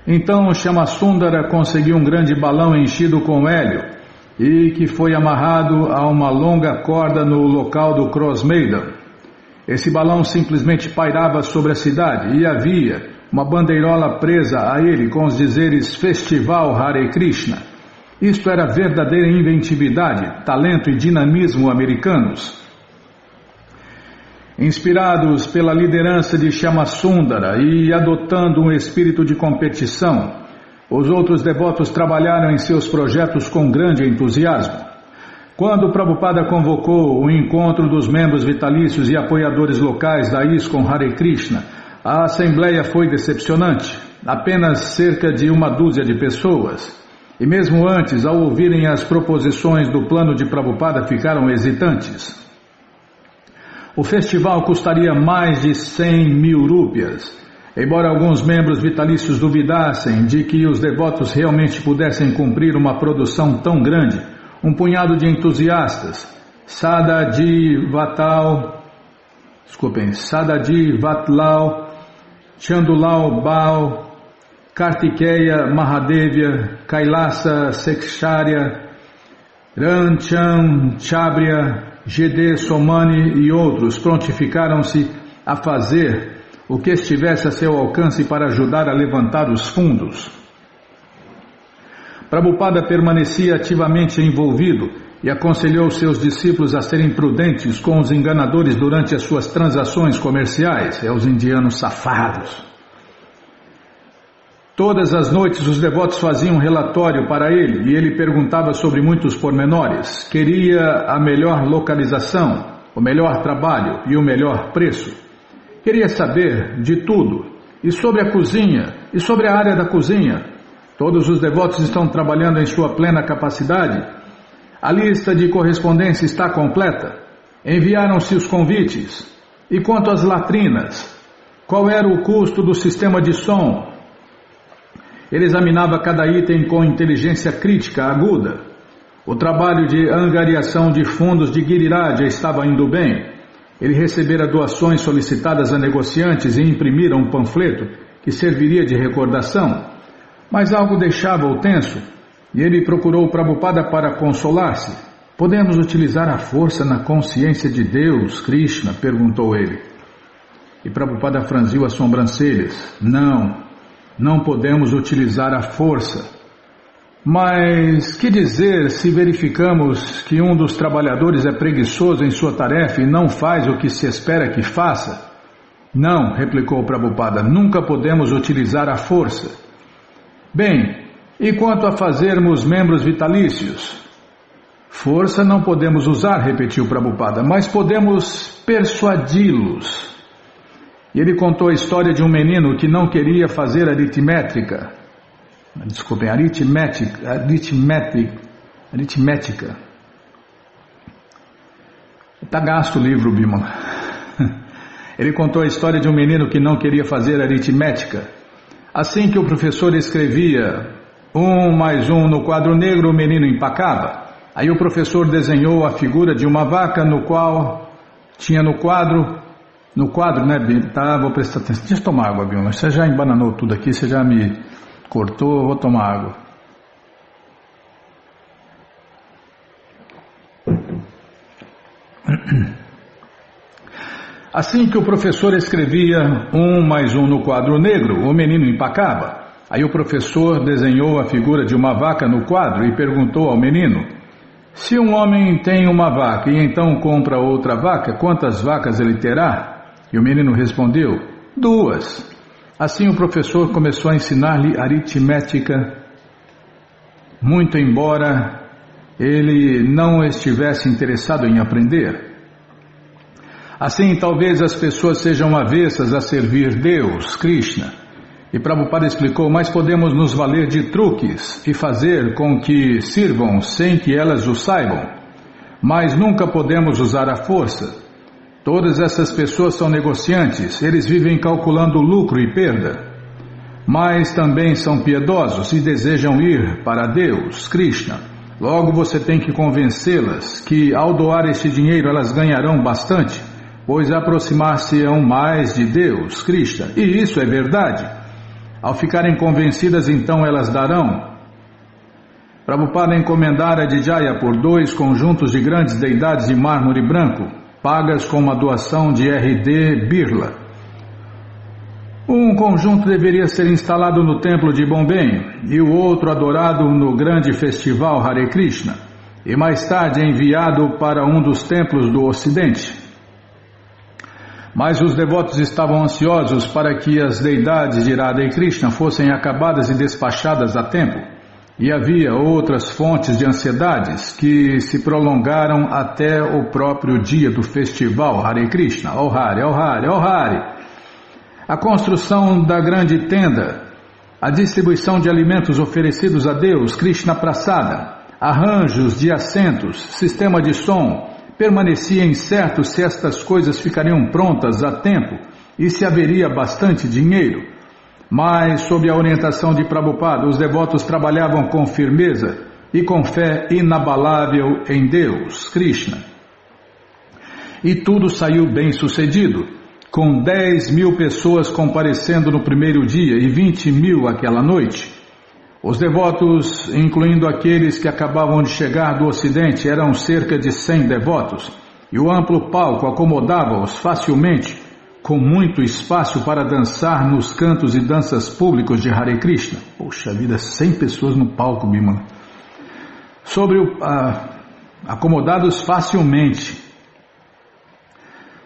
[SPEAKER 1] Então Shyamasundara conseguiu um grande balão enchido com hélio e que foi amarrado a uma longa corda no local do Cross Maidan. Esse balão simplesmente pairava sobre a cidade e havia uma bandeirola presa a ele com os dizeres Festival Hare Krishna. Isto era verdadeira inventividade, talento e dinamismo americanos. Inspirados pela liderança de Shyamasundara e adotando um espírito de competição, os outros devotos trabalharam em seus projetos com grande entusiasmo. Quando Prabhupada convocou o encontro dos membros vitalícios e apoiadores locais da ISKCON Hare Krishna, a assembleia foi decepcionante, apenas cerca de 1 dúzia de pessoas. E mesmo antes, ao ouvirem as proposições do plano de Prabhupada, ficaram hesitantes. O festival custaria mais de 100.000 rúpias. Embora alguns membros vitalícios duvidassem de que os devotos realmente pudessem cumprir uma produção tão grande, um punhado de entusiastas, Sadadi Vatlal, Chandulal Bal, Kartikeya Mahadevya, Kailasa Seksharya, Rancham Chabria, GD Somani e outros prontificaram-se a fazer o que estivesse a seu alcance para ajudar a levantar os fundos. Prabhupada permanecia ativamente envolvido e aconselhou seus discípulos a serem prudentes com os enganadores durante as suas transações comerciais, os indianos safados. Todas as noites os devotos faziam um relatório para ele e ele perguntava sobre muitos pormenores. Queria a melhor localização, o melhor trabalho e o melhor preço. Queria saber de tudo, e sobre a cozinha, e sobre a área da cozinha. Todos os devotos estão trabalhando em sua plena capacidade. A lista de correspondência está completa. Enviaram-se os convites. E quanto às latrinas? Qual era o custo do sistema de som? Ele examinava cada item com inteligência crítica aguda. O trabalho de angariação de fundos de Giriraj estava indo bem. Ele recebera doações solicitadas a negociantes e imprimira um panfleto que serviria de recordação. Mas algo deixava-o tenso, e ele procurou Prabhupada para consolar-se. Podemos utilizar a força na consciência de Deus, Krishna? Perguntou ele. E Prabhupada franziu as sobrancelhas. Não podemos utilizar a força. Mas que dizer se verificamos que um dos trabalhadores é preguiçoso em sua tarefa e não faz o que se espera que faça? Não, replicou Prabhupada, nunca podemos utilizar a força. Bem, e quanto a fazermos membros vitalícios? Força não podemos usar, repetiu Prabhupada, mas podemos persuadi-los. E ele contou a história de um menino que não queria fazer aritmética. Está gasto o livro, Bimala. Ele contou a história de um menino que não queria fazer aritmética. Assim que o professor escrevia 1 mais 1 no quadro negro, o menino empacava. Aí o professor desenhou a figura de uma vaca no qual tinha no quadro, né, Bimala? Tá, vou prestar atenção. Deixa eu tomar água, Bimala. Você já embananou tudo aqui, você já me cortou, vou tomar água. Assim que o professor escrevia 1 mais 1 no quadro negro, o menino empacava. Aí o professor desenhou a figura de uma vaca no quadro e perguntou ao menino: se um homem tem uma vaca e então compra outra vaca, quantas vacas ele terá? E o menino respondeu: 2. Assim o professor começou a ensinar-lhe aritmética, muito embora ele não estivesse interessado em aprender. Assim, talvez as pessoas sejam avessas a servir Deus, Krishna. E Prabhupada explicou, mas podemos nos valer de truques e fazer com que sirvam sem que elas o saibam. Mas nunca podemos usar a força. Todas essas pessoas são negociantes, eles vivem calculando lucro e perda. Mas também são piedosos e desejam ir para Deus, Krishna. Logo você tem que convencê-las que ao doar este dinheiro elas ganharão bastante, pois aproximar-se-ão mais de Deus, Krishna. E isso é verdade. Ao ficarem convencidas, então elas darão. Prabhupada encomendara de Jaya por 2 conjuntos de grandes deidades de mármore branco, pagas com uma doação de R.D. Birla. Um conjunto deveria ser instalado no templo de Bombay e o outro adorado no grande festival Hare Krishna, e mais tarde enviado para um dos templos do Ocidente. Mas os devotos estavam ansiosos para que as deidades de Radha e Krishna fossem acabadas e despachadas a tempo. E havia outras fontes de ansiedades que se prolongaram até o próprio dia do festival Hare Krishna. Oh Hare, oh Hare, oh Hare! A construção da grande tenda, a distribuição de alimentos oferecidos a Deus, Krishna Prasada, arranjos de assentos, sistema de som, permanecia incerto se estas coisas ficariam prontas a tempo e se haveria bastante dinheiro. Mas, sob a orientação de Prabhupada, os devotos trabalhavam com firmeza e com fé inabalável em Deus, Krishna. E tudo saiu bem sucedido, com 10.000 pessoas comparecendo no primeiro dia e 20.000 aquela noite. Os devotos, incluindo aqueles que acabavam de chegar do Ocidente, eram cerca de 100 devotos, e o amplo palco acomodava-os facilmente, com muito espaço para dançar nos cantos e danças públicos de Hare Krishna. Poxa vida, 100 pessoas no palco, Bimala. Acomodados facilmente.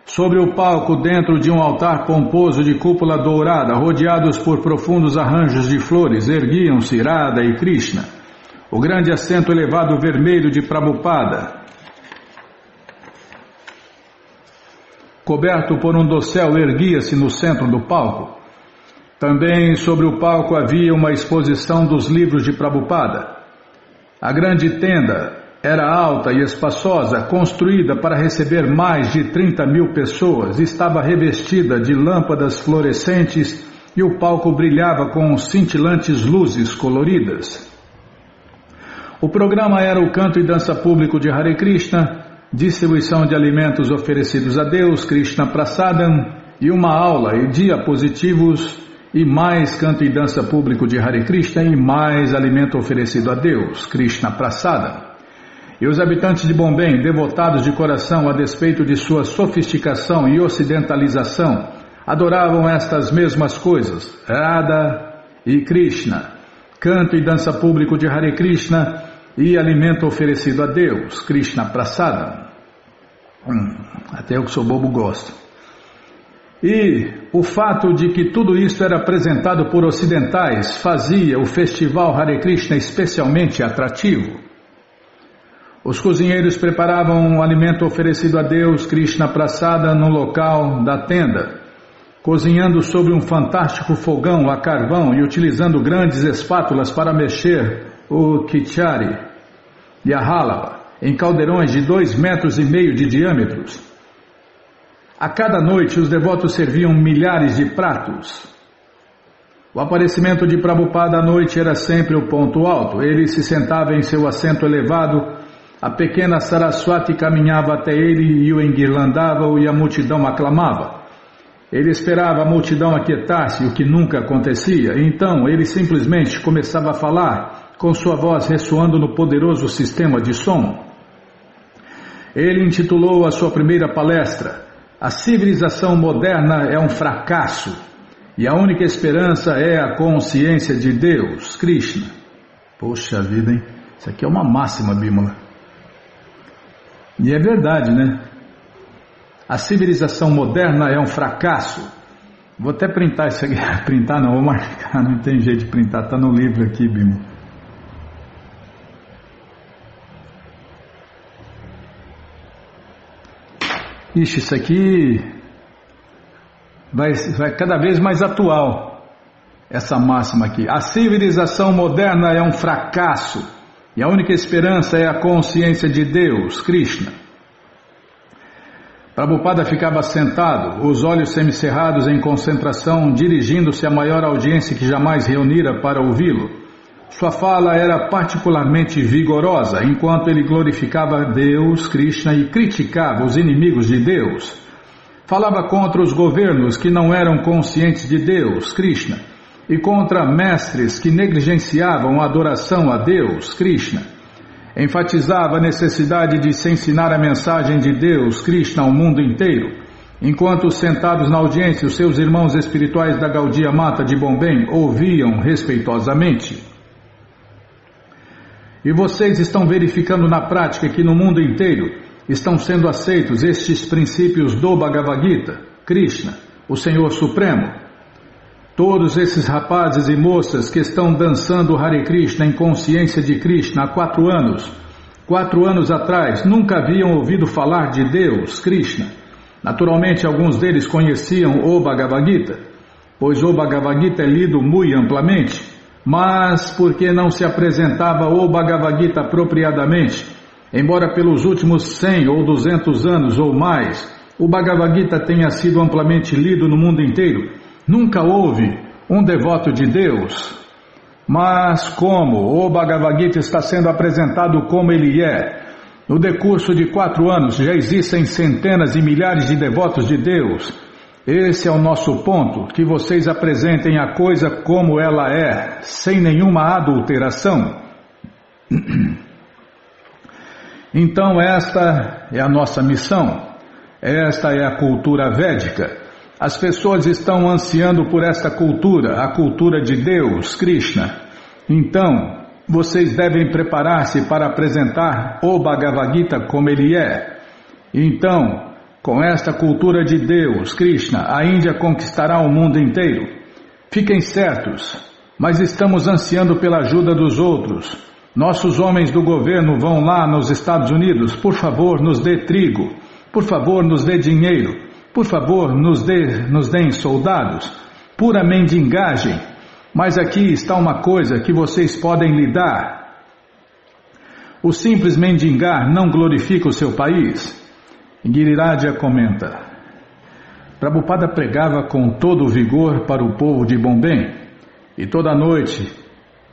[SPEAKER 1] Sobre o palco, dentro de um altar pomposo de cúpula dourada, rodeados por profundos arranjos de flores, erguiam-se Radha e Krishna. O grande assento elevado vermelho de Prabhupada, coberto por um dossel, erguia-se no centro do palco. Também sobre o palco havia uma exposição dos livros de Prabhupada. A grande tenda era alta e espaçosa, construída para receber mais de 30.000 pessoas, estava revestida de lâmpadas fluorescentes e o palco brilhava com cintilantes luzes coloridas. O programa era o canto e dança público de Hare Krishna, distribuição de alimentos oferecidos a Deus, Krishna Prasadam, e uma aula e diapositivos, e mais canto e dança público de Hare Krishna, e mais alimento oferecido a Deus, Krishna Prasadam. E os habitantes de Bombay, devotados de coração a despeito de sua sofisticação e ocidentalização, adoravam estas mesmas coisas, Radha e Krishna, canto e dança público de Hare Krishna e alimento oferecido a Deus, Krishna Prasadam. Até eu que sou bobo gosto. E o fato de que tudo isso era apresentado por ocidentais fazia o festival Hare Krishna especialmente atrativo. Os cozinheiros preparavam o alimento oferecido a Deus, Krishna Prasada, no local da tenda, cozinhando sobre um fantástico fogão a carvão e utilizando grandes espátulas para mexer o kichari e a halava em caldeirões de 2,5 metros de diâmetros. A cada noite os devotos serviam milhares de pratos. O aparecimento de Prabhupada à noite era sempre o ponto alto. Ele se sentava em seu assento elevado, a pequena Saraswati caminhava até ele e o enguirlandava e a multidão aclamava. Ele esperava a multidão aquietar-se, o que nunca acontecia. Então ele simplesmente começava a falar, com sua voz ressoando no poderoso sistema de som. Ele intitulou a sua primeira palestra: A civilização moderna é um fracasso e a única esperança é a consciência de Deus, Krishna. Poxa vida, hein? Isso aqui é uma máxima, Bimala. E é verdade, né? A civilização moderna é um fracasso. Vou até printar isso aqui. Printar não, vou marcar, não tem jeito de printar, está no livro aqui, Bimala. Ixi, isso aqui vai cada vez mais atual, essa máxima aqui. A civilização moderna é um fracasso e a única esperança é a consciência de Deus, Krishna. Prabhupada ficava sentado, os olhos semicerrados em concentração, dirigindo-se à maior audiência que jamais reunira para ouvi-lo. Sua fala era particularmente vigorosa, enquanto ele glorificava Deus, Krishna, e criticava os inimigos de Deus. Falava contra os governos que não eram conscientes de Deus, Krishna, e contra mestres que negligenciavam a adoração a Deus, Krishna. Enfatizava a necessidade de se ensinar a mensagem de Deus, Krishna, ao mundo inteiro, enquanto sentados na audiência os seus irmãos espirituais da Gaudiya Mata de Bombay ouviam respeitosamente. E vocês estão verificando na prática que no mundo inteiro estão sendo aceitos estes princípios do Bhagavad Gita, Krishna, o Senhor Supremo. Todos esses rapazes e moças que estão dançando Hare Krishna em consciência de Krishna há 4 anos, 4 anos atrás, nunca haviam ouvido falar de Deus, Krishna. Naturalmente, alguns deles conheciam o Bhagavad Gita, pois o Bhagavad Gita é lido muito amplamente, mas porque não se apresentava o Bhagavad Gita apropriadamente, embora pelos últimos 100 ou 200 anos ou mais, o Bhagavad Gita tenha sido amplamente lido no mundo inteiro, nunca houve um devoto de Deus. Mas como o Bhagavad Gita está sendo apresentado como ele é, no decurso de 4 anos já existem centenas e milhares de devotos de Deus. Esse é o nosso ponto, que vocês apresentem a coisa como ela é, sem nenhuma adulteração. Então esta é a nossa missão, esta é a cultura védica. As pessoas estão ansiando por esta cultura, a cultura de Deus, Krishna. Então, vocês devem preparar-se para apresentar o Bhagavad Gita como ele é. Então, com esta cultura de Deus, Krishna, a Índia conquistará o mundo inteiro. Fiquem certos, mas estamos ansiando pela ajuda dos outros. Nossos homens do governo vão lá nos Estados Unidos, por favor, nos dê trigo, por favor, nos dê dinheiro, por favor, nos deem soldados, pura mendigagem. Mas aqui está uma coisa que vocês podem lidar. O simples mendigar não glorifica o seu país. Giriraja comenta: Prabhupada pregava com todo o vigor para o povo de Bombay, e toda noite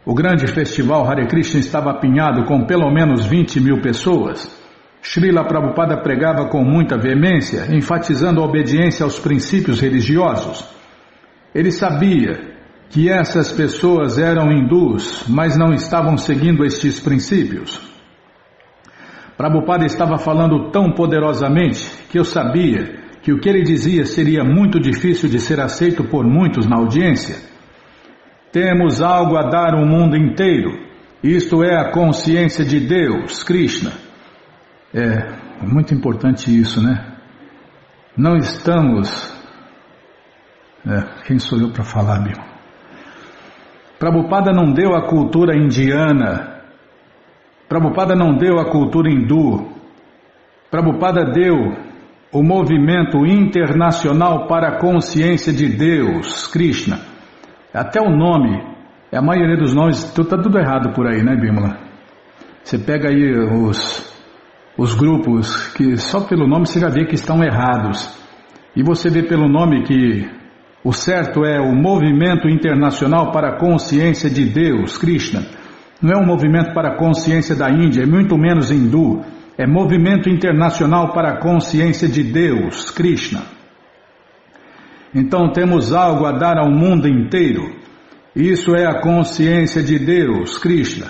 [SPEAKER 1] o grande festival Hare Krishna estava apinhado com pelo menos 20.000 pessoas. Srila Prabhupada pregava com muita veemência, enfatizando a obediência aos princípios religiosos. Ele sabia que essas pessoas eram hindus, mas não estavam seguindo estes princípios. Prabhupada estava falando tão poderosamente que eu sabia que o que ele dizia seria muito difícil de ser aceito por muitos na audiência. Temos algo a dar ao mundo inteiro, isto é a consciência de Deus, Krishna. É muito importante isso, né? Não estamos... quem sou eu para falar, meu? Prabhupada não deu a cultura indiana, Prabhupada não deu a cultura hindu, Prabhupada deu o movimento internacional para a consciência de Deus, Krishna. Até o nome, a maioria dos nomes, está tudo errado por aí, né, Bimala? Você pega aí os grupos que só pelo nome você já vê que estão errados. E você vê pelo nome que o certo é o Movimento Internacional para a Consciência de Deus, Krishna. Não é um movimento para a consciência da Índia, é muito menos hindu. É Movimento Internacional para a Consciência de Deus, Krishna. Então temos algo a dar ao mundo inteiro. Isso é a consciência de Deus, Krishna.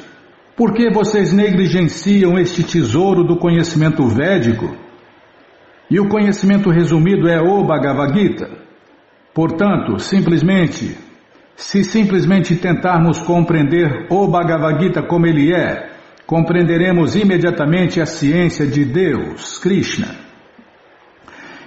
[SPEAKER 1] Por que vocês negligenciam este tesouro do conhecimento védico? E o conhecimento resumido é o Bhagavad Gita. Portanto, se simplesmente tentarmos compreender o Bhagavad Gita como ele é, compreenderemos imediatamente a ciência de Deus, Krishna.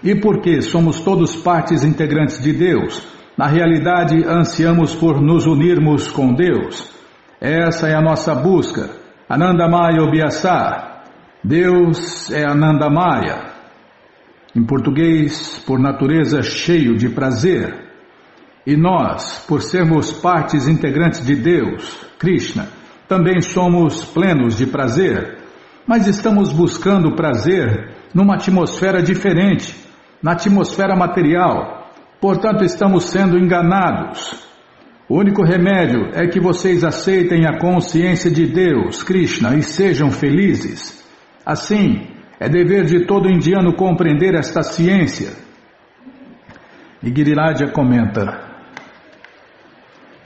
[SPEAKER 1] E porque somos todos partes integrantes de Deus, na realidade ansiamos por nos unirmos com Deus. Essa é a nossa busca. Anandamaya Obhyasa. Deus é Anandamaya. Em português, por natureza cheio de prazer. E nós, por sermos partes integrantes de Deus, Krishna, também somos plenos de prazer. Mas estamos buscando prazer numa atmosfera diferente, na atmosfera material. Portanto, estamos sendo enganados. O único remédio é que vocês aceitem a consciência de Deus, Krishna, e sejam felizes. Assim, é dever de todo indiano compreender esta ciência. E Giriraja comenta: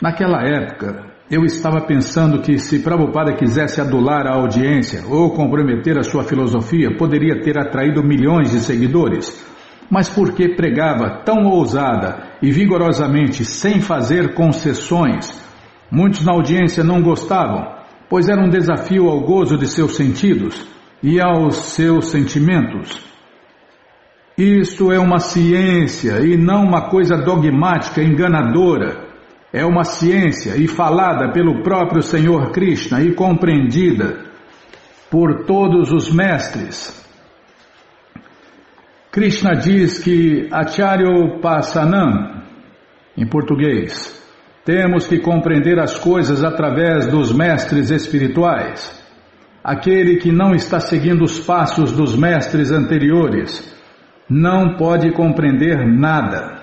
[SPEAKER 1] naquela época, eu estava pensando que se Prabhupada quisesse adular a audiência ou comprometer a sua filosofia, poderia ter atraído milhões de seguidores. Mas porque pregava tão ousada e vigorosamente, sem fazer concessões, muitos na audiência não gostavam, pois era um desafio ao gozo de seus sentidos e aos seus sentimentos. Isto é uma ciência e não uma coisa dogmática enganadora. É uma ciência e falada pelo próprio Senhor Krishna e compreendida por todos os mestres. Krishna diz que Acharya Pasanam, em português, temos que compreender as coisas através dos mestres espirituais. Aquele que não está seguindo os passos dos mestres anteriores não pode compreender nada.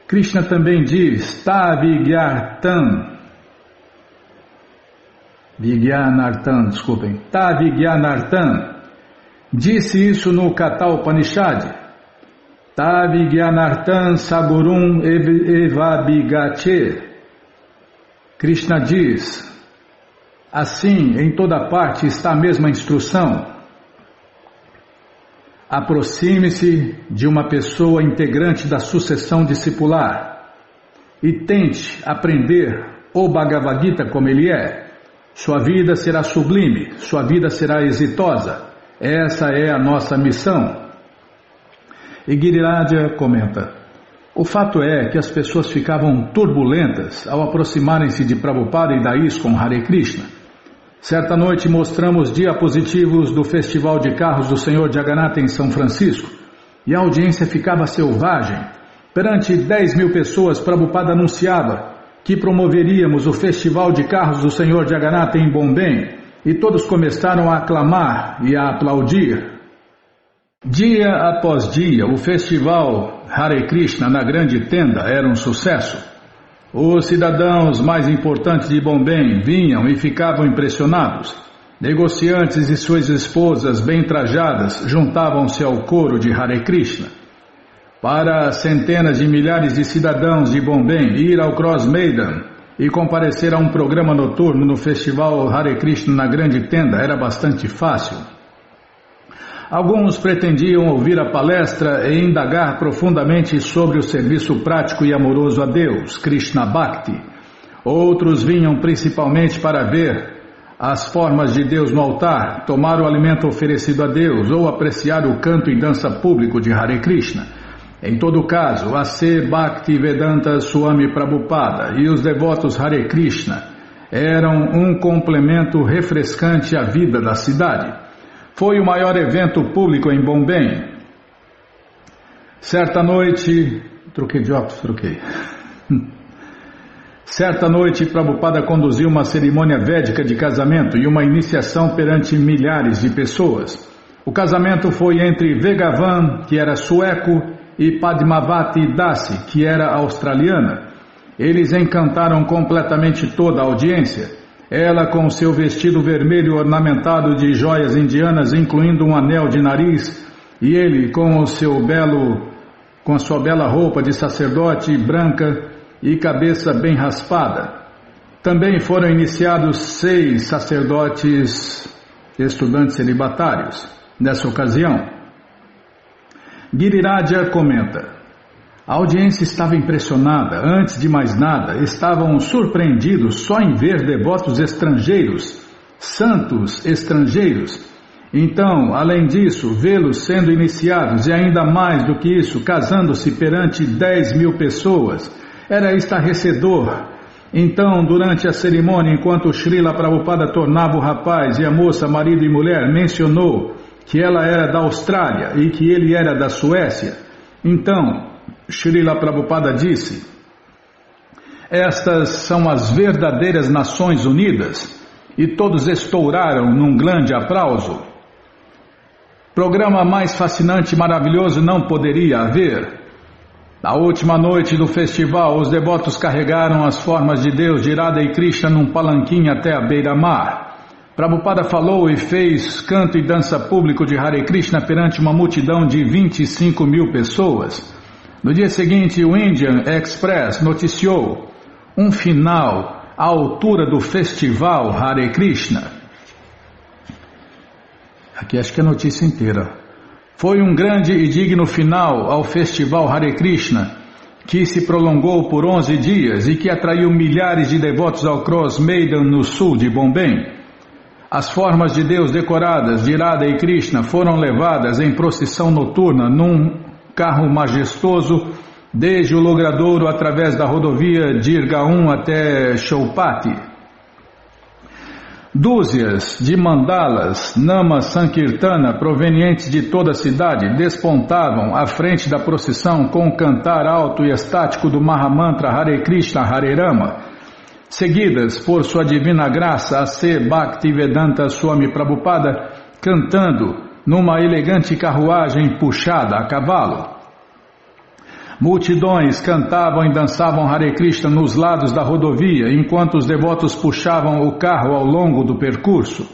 [SPEAKER 1] Krishna também diz Tavigyanartan, Tavigyanartan, disse isso no Katha Upanishad. Tavigyanartan Sagurum Evabigache. Krishna diz, assim em toda parte está a mesma instrução. Aproxime-se de uma pessoa integrante da sucessão discipular e tente aprender o Bhagavad Gita como ele é. Sua vida será sublime, sua vida será exitosa. Essa é a nossa missão. E Giriraja comenta, o fato é que as pessoas ficavam turbulentas ao aproximarem-se de Prabhupada e da ISKCON Hare Krishna. Certa noite mostramos diapositivos do Festival de Carros do Senhor Jagannatha em São Francisco e a audiência ficava selvagem. Perante 10.000 pessoas, Prabhupada anunciava que promoveríamos o Festival de Carros do Senhor Jagannatha em Bombay e todos começaram a aclamar e a aplaudir. Dia após dia, o Festival Hare Krishna na grande tenda era um sucesso. Os cidadãos mais importantes de Bombay vinham e ficavam impressionados. Negociantes e suas esposas bem trajadas juntavam-se ao coro de Hare Krishna. Para centenas de milhares de cidadãos de Bombay ir ao Cross Maidan e comparecer a um programa noturno no Festival Hare Krishna na grande tenda era bastante fácil. Alguns pretendiam ouvir a palestra e indagar profundamente sobre o serviço prático e amoroso a Deus, Krishna Bhakti. Outros vinham principalmente para ver as formas de Deus no altar, tomar o alimento oferecido a Deus ou apreciar o canto e dança público de Hare Krishna. Em todo caso, A.C. Bhaktivedanta Swami Prabhupada e os devotos Hare Krishna eram um complemento refrescante à vida da cidade. Foi o maior evento público em Bombay. Certa noite, Prabhupada conduziu uma cerimônia védica de casamento e uma iniciação perante milhares de pessoas. O casamento foi entre Vegavan, que era sueco, e Padmavati Dasi, que era australiana. Eles encantaram completamente toda a audiência. Ela com seu vestido vermelho ornamentado de joias indianas, incluindo um anel de nariz, e ele com a sua bela roupa de sacerdote branca e cabeça bem raspada. Também foram iniciados 6 sacerdotes estudantes celibatários nessa ocasião. Giriraja comenta, a audiência estava impressionada. Antes de mais nada, estavam surpreendidos só em ver devotos estrangeiros, santos estrangeiros. Então, além disso, vê-los sendo iniciados e ainda mais do que isso, casando-se perante 10.000 pessoas, era estarrecedor. Então, durante a cerimônia, enquanto Srila Prabhupada tornava o rapaz e a moça marido e mulher, mencionou que ela era da Austrália e que ele era da Suécia. Então, Srila Prabhupada disse, estas são as verdadeiras Nações Unidas, e todos estouraram num grande aplauso. Programa mais fascinante e maravilhoso não poderia haver. Na última noite do festival, os devotos carregaram as formas de Deus de Radha e Krishna num palanquim até a beira-mar. Prabhupada falou e fez canto e dança público de Hare Krishna perante uma multidão de 25.000 pessoas. No dia seguinte, o Indian Express noticiou um final à altura do festival Hare Krishna. Aqui acho que é a notícia inteira. Foi um grande e digno final ao festival Hare Krishna, que se prolongou por 11 dias e que atraiu milhares de devotos ao Cross Maidan no sul de Bombay. As formas de Deus decoradas de Radha e Krishna foram levadas em procissão noturna num carro majestoso, desde o logradouro através da rodovia Dirgaon até Choupati. Dúzias de mandalas Nama Sankirtana provenientes de toda a cidade despontavam à frente da procissão com o cantar alto e estático do Mahamantra Hare Krishna Hare Rama, seguidas por sua divina graça A.C. Bhaktivedanta Swami Prabhupada, cantando numa elegante carruagem puxada a cavalo. Multidões cantavam e dançavam Hare Krishna nos lados da rodovia, enquanto os devotos puxavam o carro ao longo do percurso.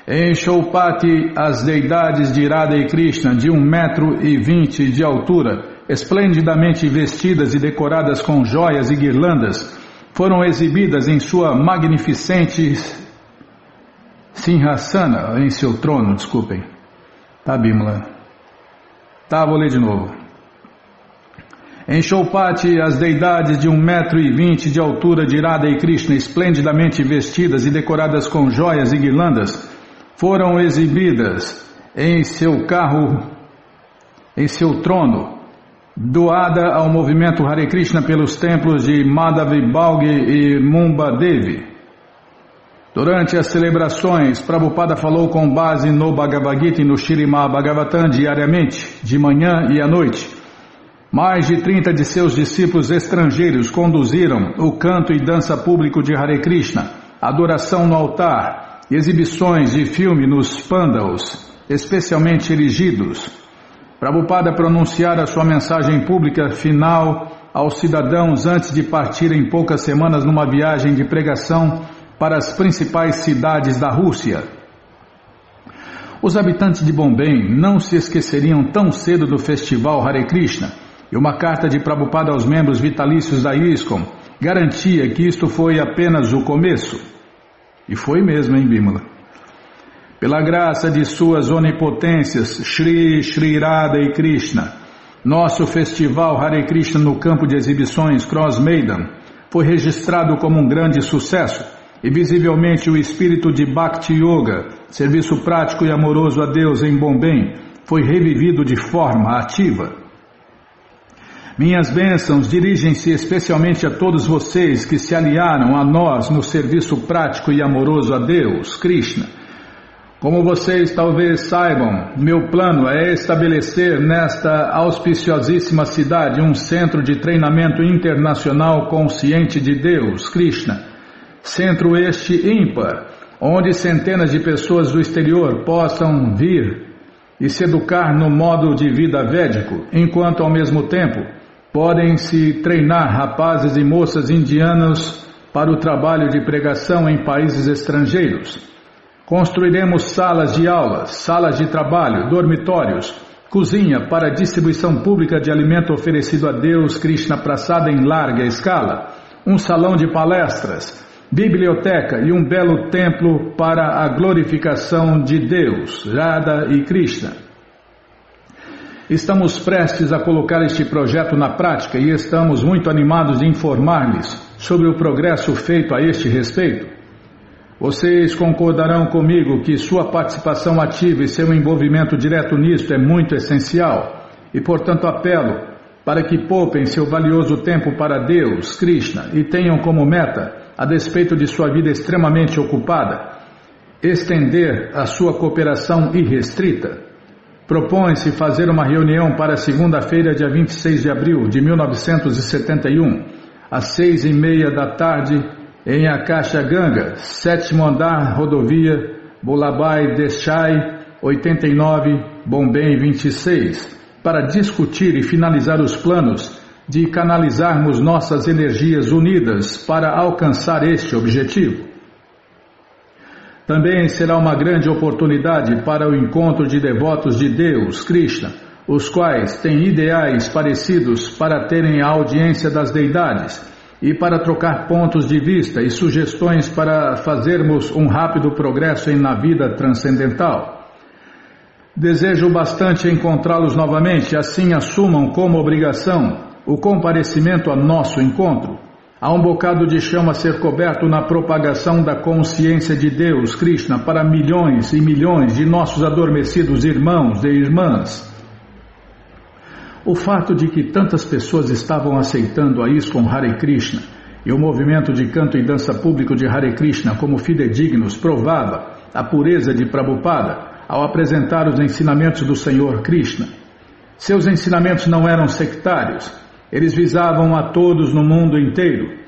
[SPEAKER 1] Em Choupati, as deidades de Radha e Krishna, de 1,20 m de altura, esplendidamente vestidas e decoradas com joias e guirlandas, foram exibidas em sua magnificente Sinhasana, em seu trono, desculpem. Tá, Bimala? Tá, vou ler de novo. Em Choupati, as deidades de 1,20 m de altura de Radha e Krishna, esplendidamente vestidas e decoradas com joias e guirlandas, foram exibidas em seu carro, em seu trono, doada ao movimento Hare Krishna pelos templos de Madhavi e Mumbadevi. Durante as celebrações, Prabhupada falou com base no Bhagavad Gita e no Śrīmad Bhagavatam diariamente, de manhã e à noite. Mais de 30 de seus discípulos estrangeiros conduziram o canto e dança público de Hare Krishna, adoração no altar, exibições de filme nos pandals, especialmente erigidos. Prabhupada pronunciara sua mensagem pública final aos cidadãos antes de partir em poucas semanas numa viagem de pregação para as principais cidades da Rússia. Os habitantes de Bombay não se esqueceriam tão cedo do festival Hare Krishna, e uma carta de Prabhupada aos membros vitalícios da ISKCON garantia que isto foi apenas o começo. E foi mesmo, hein, Bimala? Pela graça de suas onipotências, Shri Radha e Krishna, nosso festival Hare Krishna no campo de exibições Cross Maidan foi registrado como um grande sucesso, e visivelmente o espírito de Bhakti Yoga, serviço prático e amoroso a Deus em Bombay, foi revivido de forma ativa. Minhas bênçãos dirigem-se especialmente a todos vocês que se aliaram a nós no serviço prático e amoroso a Deus, Krishna. Como vocês talvez saibam, meu plano é estabelecer nesta auspiciosíssima cidade um centro de treinamento internacional consciente de Deus, Krishna. Centro este ímpar, onde centenas de pessoas do exterior possam vir e se educar no modo de vida védico, enquanto ao mesmo tempo podem se treinar rapazes e moças indianos para o trabalho de pregação em países estrangeiros. Construiremos salas de aulas, salas de trabalho, dormitórios, cozinha para distribuição pública de alimento oferecido a Deus Krishna Prasada em larga escala, um salão de palestras, biblioteca e um belo templo para a glorificação de Deus, Radha e Krishna. Estamos prestes a colocar este projeto na prática e estamos muito animados de informar-lhes sobre o progresso feito a este respeito. Vocês concordarão comigo que sua participação ativa e seu envolvimento direto nisto é muito essencial e, portanto, apelo para que poupem seu valioso tempo para Deus, Krishna, e tenham como meta, a despeito de sua vida extremamente ocupada, estender a sua cooperação irrestrita. Propõe-se fazer uma reunião para segunda-feira, dia 26 de abril de 1971, às 6:30 da tarde, em Akasha Ganga, 7º andar, rodovia Vallabhbhai Desai, 89, Bombay 26, para discutir e finalizar os planos de canalizarmos nossas energias unidas para alcançar este objetivo. Também será uma grande oportunidade para o encontro de devotos de Deus, Krishna, os quais têm ideais parecidos para terem a audiência das deidades e para trocar pontos de vista e sugestões para fazermos um rápido progresso na vida transcendental. Desejo bastante encontrá-los novamente, assim assumam como obrigação o comparecimento a nosso encontro. Há um bocado de chama a ser coberto na propagação da consciência de Deus, Krishna, para milhões e milhões de nossos adormecidos irmãos e irmãs. O fato de que tantas pessoas estavam aceitando a ISKCON Hare Krishna e o movimento de canto e dança público de Hare Krishna como fidedignos provava a pureza de Prabhupada ao apresentar os ensinamentos do Senhor Krishna. Seus ensinamentos não eram sectários, eles visavam a todos no mundo inteiro.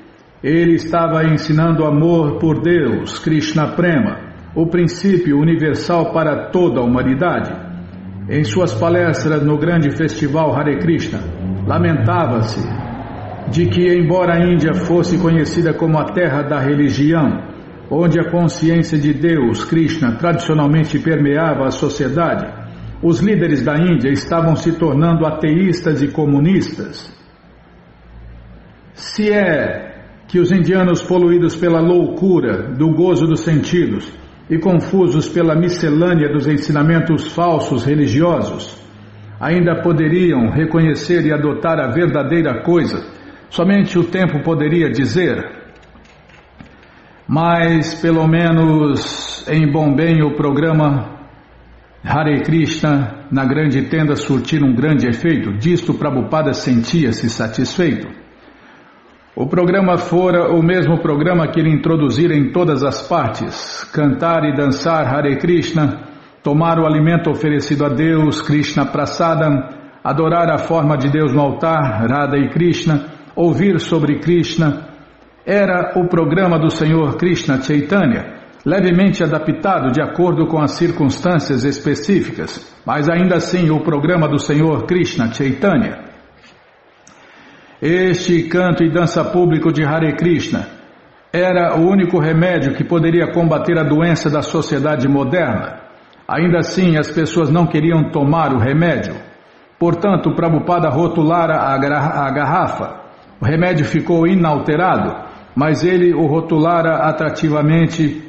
[SPEAKER 1] Ele estava ensinando amor por Deus, Krishna Prema, o princípio universal para toda a humanidade. Em suas palestras no grande festival Hare Krishna, lamentava-se de que, embora a Índia fosse conhecida como a terra da religião, onde a consciência de Deus, Krishna, tradicionalmente permeava a sociedade, os líderes da Índia estavam se tornando ateístas e comunistas. Se é que os indianos, poluídos pela loucura do gozo dos sentidos e confusos pela miscelânea dos ensinamentos falsos religiosos, ainda poderiam reconhecer e adotar a verdadeira coisa, somente o tempo poderia dizer. Mas, pelo menos em Bombay, o programa Hare Krishna na grande tenda surtir um grande efeito. Disto Prabhupada sentia-se satisfeito. O programa fora o mesmo programa que ele introduzira em todas as partes: cantar e dançar Hare Krishna, tomar o alimento oferecido a Deus, Krishna Prasadam, adorar a forma de Deus no altar, Radha e Krishna, ouvir sobre Krishna. Era o programa do Senhor Krishna Chaitanya, levemente adaptado de acordo com as circunstâncias específicas, mas ainda assim o programa do Senhor Krishna Chaitanya. Este canto e dança público de Hare Krishna era o único remédio que poderia combater a doença da sociedade moderna. Ainda assim, as pessoas não queriam tomar o remédio. Portanto, Prabhupada rotulara a garrafa. O remédio ficou inalterado, mas ele o rotulara atrativamente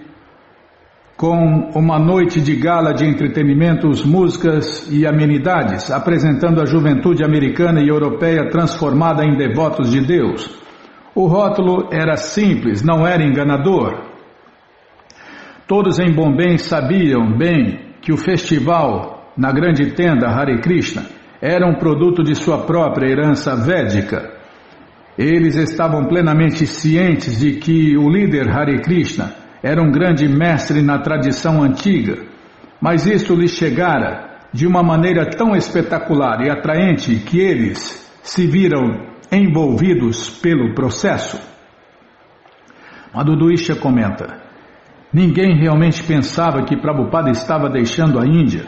[SPEAKER 1] com uma noite de gala de entretenimentos, músicas e amenidades, apresentando a juventude americana e europeia transformada em devotos de Deus. O rótulo era simples, não era enganador. Todos em Bombay sabiam bem que o festival na grande tenda Hare Krishna era um produto de sua própria herança védica. Eles estavam plenamente cientes de que o líder Hare Krishna era um grande mestre na tradição antiga, mas isso lhes chegara de uma maneira tão espetacular e atraente que eles se viram envolvidos pelo processo. Madhu Isha comenta: ninguém realmente pensava que Prabhupada estava deixando a Índia.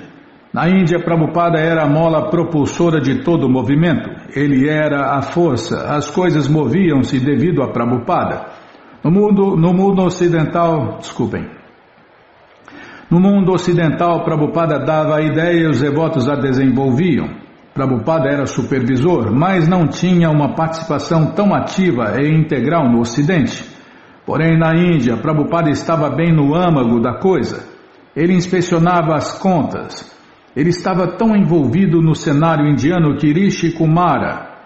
[SPEAKER 1] Na Índia, Prabhupada era a mola propulsora de todo o movimento. Ele era a força, as coisas moviam-se devido a Prabhupada. No mundo ocidental, Prabhupada dava a ideia e os devotos a desenvolviam. Prabhupada era supervisor, mas não tinha uma participação tão ativa e integral no Ocidente. Porém, na Índia, Prabhupada estava bem no âmago da coisa. Ele inspecionava as contas. Ele estava tão envolvido no cenário indiano que Rishi Kumara,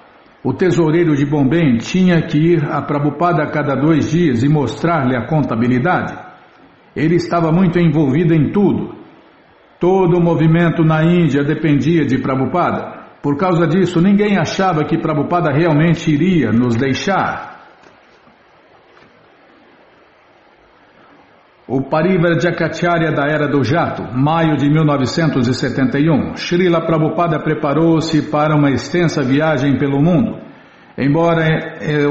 [SPEAKER 1] o tesoureiro de Bombay, tinha que ir a Prabhupada a cada 2 dias e mostrar-lhe a contabilidade. Ele estava muito envolvido em tudo. Todo o movimento na Índia dependia de Prabhupada. Por causa disso, ninguém achava que Prabhupada realmente iria nos deixar. O Parivrajacacharya da Era do Jato, maio de 1971, Srila Prabhupada preparou-se para uma extensa viagem pelo mundo. Embora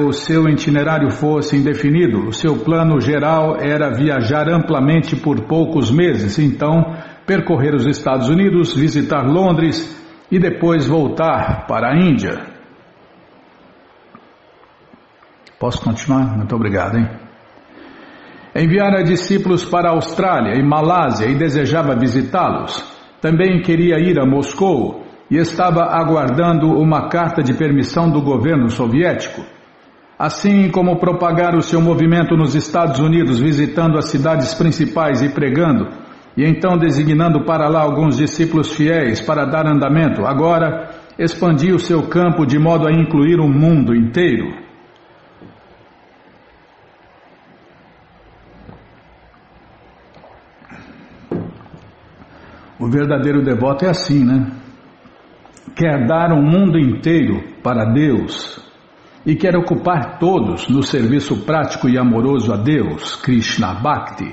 [SPEAKER 1] o seu itinerário fosse indefinido, o seu plano geral era viajar amplamente por poucos meses, então percorrer os Estados Unidos, visitar Londres e depois voltar para a Índia. Posso continuar? Muito obrigado, hein? Enviara discípulos para a Austrália e Malásia e desejava visitá-los. Também queria ir a Moscou e estava aguardando uma carta de permissão do governo soviético. Assim como propagar o seu movimento nos Estados Unidos, visitando as cidades principais e pregando, e então designando para lá alguns discípulos fiéis para dar andamento, agora expandia o seu campo de modo a incluir o mundo inteiro. O verdadeiro devoto é assim, né? quer dar o mundo inteiro para Deus e quer ocupar todos no serviço prático e amoroso a Deus, Krishna Bhakti.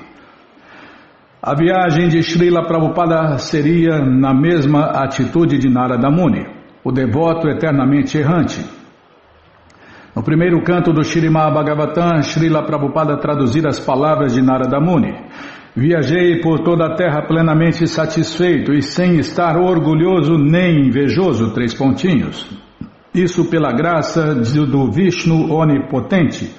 [SPEAKER 1] A viagem de Srila Prabhupada seria na mesma atitude de Narada Muni, o devoto eternamente errante. No primeiro canto do Śrīmad Bhagavatam, Srila Prabhupada traduzir as palavras de Narada Muni: viajei por toda a terra plenamente satisfeito e sem estar orgulhoso nem invejoso, Isso pela graça do Vishnu onipotente.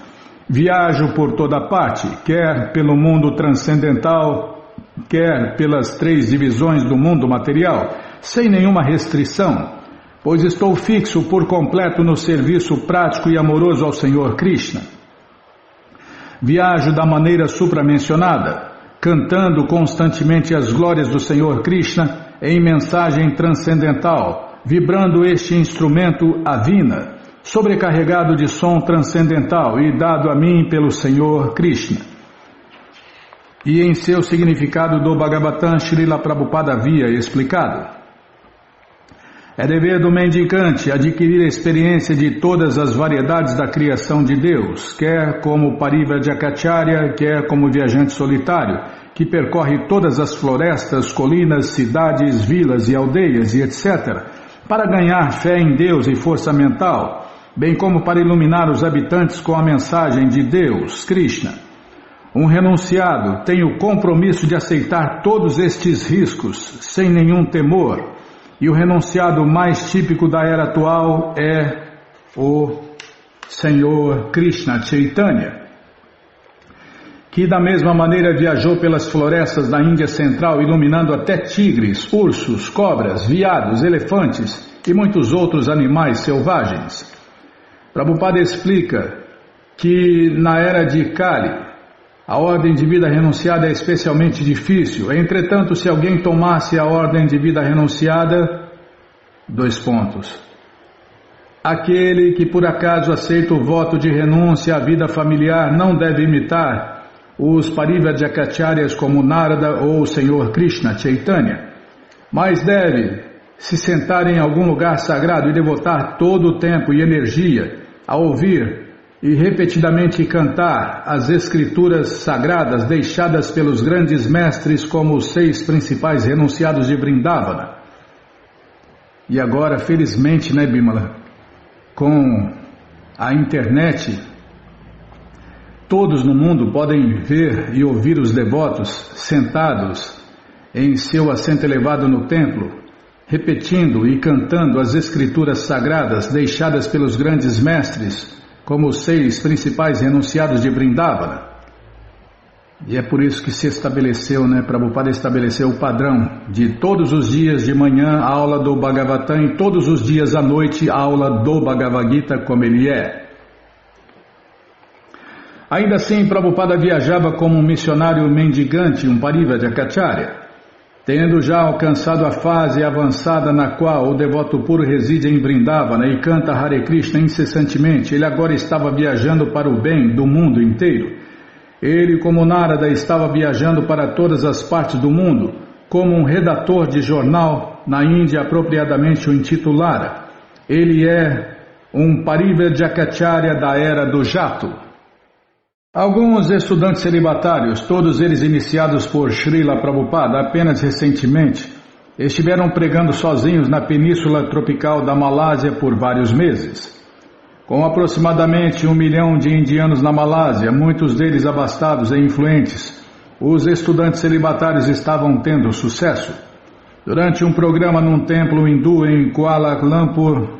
[SPEAKER 1] Viajo por toda parte, quer pelo mundo transcendental, quer pelas 3 divisões do mundo material, sem nenhuma restrição, pois estou fixo por completo no serviço prático e amoroso ao Senhor Krishna. Viajo da maneira supramencionada, cantando constantemente as glórias do Senhor Krishna em mensagem transcendental, vibrando este instrumento Avina, sobrecarregado de som transcendental e dado a mim pelo Senhor Krishna. E em seu significado do Bhagavatam, Srila Prabhupada havia explicado: é dever do mendicante adquirir a experiência de todas as variedades da criação de Deus, quer como Parivrajacacharya, quer como viajante solitário, que percorre todas as florestas, colinas, cidades, vilas e aldeias e etc., para ganhar fé em Deus e força mental, bem como para iluminar os habitantes com a mensagem de Deus, Krishna. Um renunciado tem o compromisso de aceitar todos estes riscos sem nenhum temor, e o renunciado mais típico da era atual é o Senhor Krishna Chaitanya, que da mesma maneira viajou pelas florestas da Índia Central, iluminando até tigres, ursos, cobras, veados, elefantes e muitos outros animais selvagens. Prabhupada explica que na era de Kali, a ordem de vida renunciada é especialmente difícil. Entretanto, se alguém tomasse a ordem de vida renunciada, aquele que por acaso aceita o voto de renúncia à vida familiar não deve imitar os Parivrajakacharyas como Narada ou o Senhor Krishna Chaitanya, mas deve se sentar em algum lugar sagrado e devotar todo o tempo e energia a ouvir e repetidamente cantar as escrituras sagradas deixadas pelos grandes mestres como os 6 principais renunciados de Vrindavana. E agora, felizmente, né, Bimala, com a internet, todos no mundo podem ver e ouvir os devotos sentados em seu assento elevado no templo, repetindo e cantando as escrituras sagradas deixadas pelos grandes mestres como os 6 principais renunciados de Vrindavana. E é por isso que se estabeleceu, Prabhupada estabeleceu o padrão de todos os dias de manhã a aula do Bhagavatam e todos os dias à noite a aula do Bhagavad Gita como ele é. Ainda assim, Prabhupada viajava como um missionário mendigante, um Parivrajacacharya. Tendo já alcançado a fase avançada na qual o devoto puro reside em Vrindavana e canta Hare Krishna incessantemente, ele agora estava viajando para o bem do mundo inteiro. Ele, como Narada, estava viajando para todas as partes do mundo, como um redator de jornal, na Índia apropriadamente o intitulara. Ele é um Parivrajacacharya da era do jato. Alguns estudantes celibatários, todos eles iniciados por Srila Prabhupada apenas recentemente, estiveram pregando sozinhos na península tropical da Malásia por vários meses. Com aproximadamente 1 milhão de indianos na Malásia, muitos deles abastados e influentes, os estudantes celibatários estavam tendo sucesso. Durante um programa num templo hindu em Kuala Lumpur,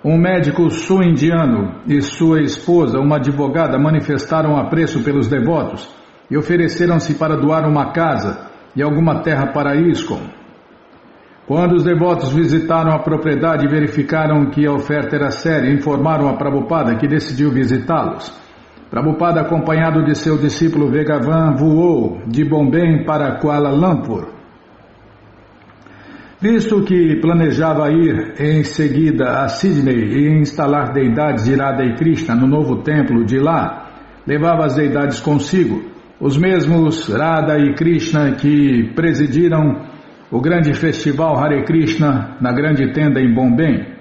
[SPEAKER 1] um médico sul-indiano e sua esposa, uma advogada, manifestaram apreço pelos devotos e ofereceram-se para doar uma casa e alguma terra para ISKCON. Quando os devotos visitaram a propriedade e verificaram que a oferta era séria, informaram a Prabhupada, que decidiu visitá-los. Prabhupada, acompanhado de seu discípulo Vegavan, voou de Bombay para Kuala Lumpur. Visto que planejava ir em seguida a Sydney e instalar deidades de Radha e Krishna no novo templo de lá, levava as deidades consigo, os mesmos Radha e Krishna que presidiram o grande festival Hare Krishna na grande tenda em Bombay.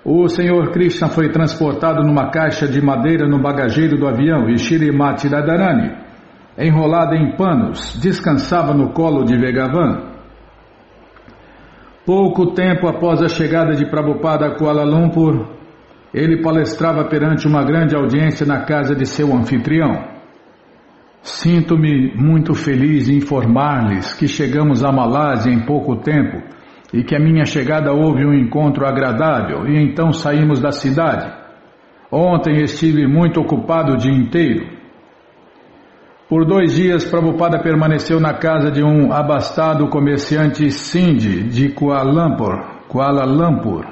[SPEAKER 1] O Senhor Krishna foi transportado numa caixa de madeira no bagageiro do avião e Shrimati Radharani, enrolada em panos, descansava no colo de Vegavan. Pouco tempo após a chegada de Prabhupada a Kuala Lumpur, ele palestrava perante uma grande audiência na casa de seu anfitrião. Sinto-me muito feliz em informar-lhes que chegamos à Malásia em pouco tempo e que a minha chegada houve um encontro agradável e então saímos da cidade. Ontem estive muito ocupado o dia inteiro. Por 2 dias, Prabhupada permaneceu na casa de um abastado comerciante Sindhi de Kuala Lumpur.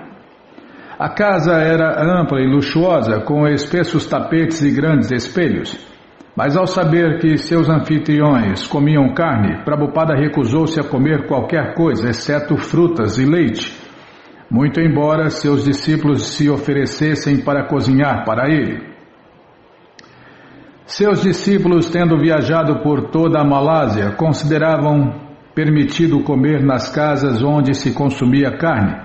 [SPEAKER 1] A casa era ampla e luxuosa, com espessos tapetes e grandes espelhos. Mas ao saber que seus anfitriões comiam carne, Prabhupada recusou-se a comer qualquer coisa, exceto frutas e leite, muito embora seus discípulos se oferecessem para cozinhar para ele. Seus discípulos, tendo viajado por toda a Malásia, consideravam permitido comer nas casas onde se consumia carne,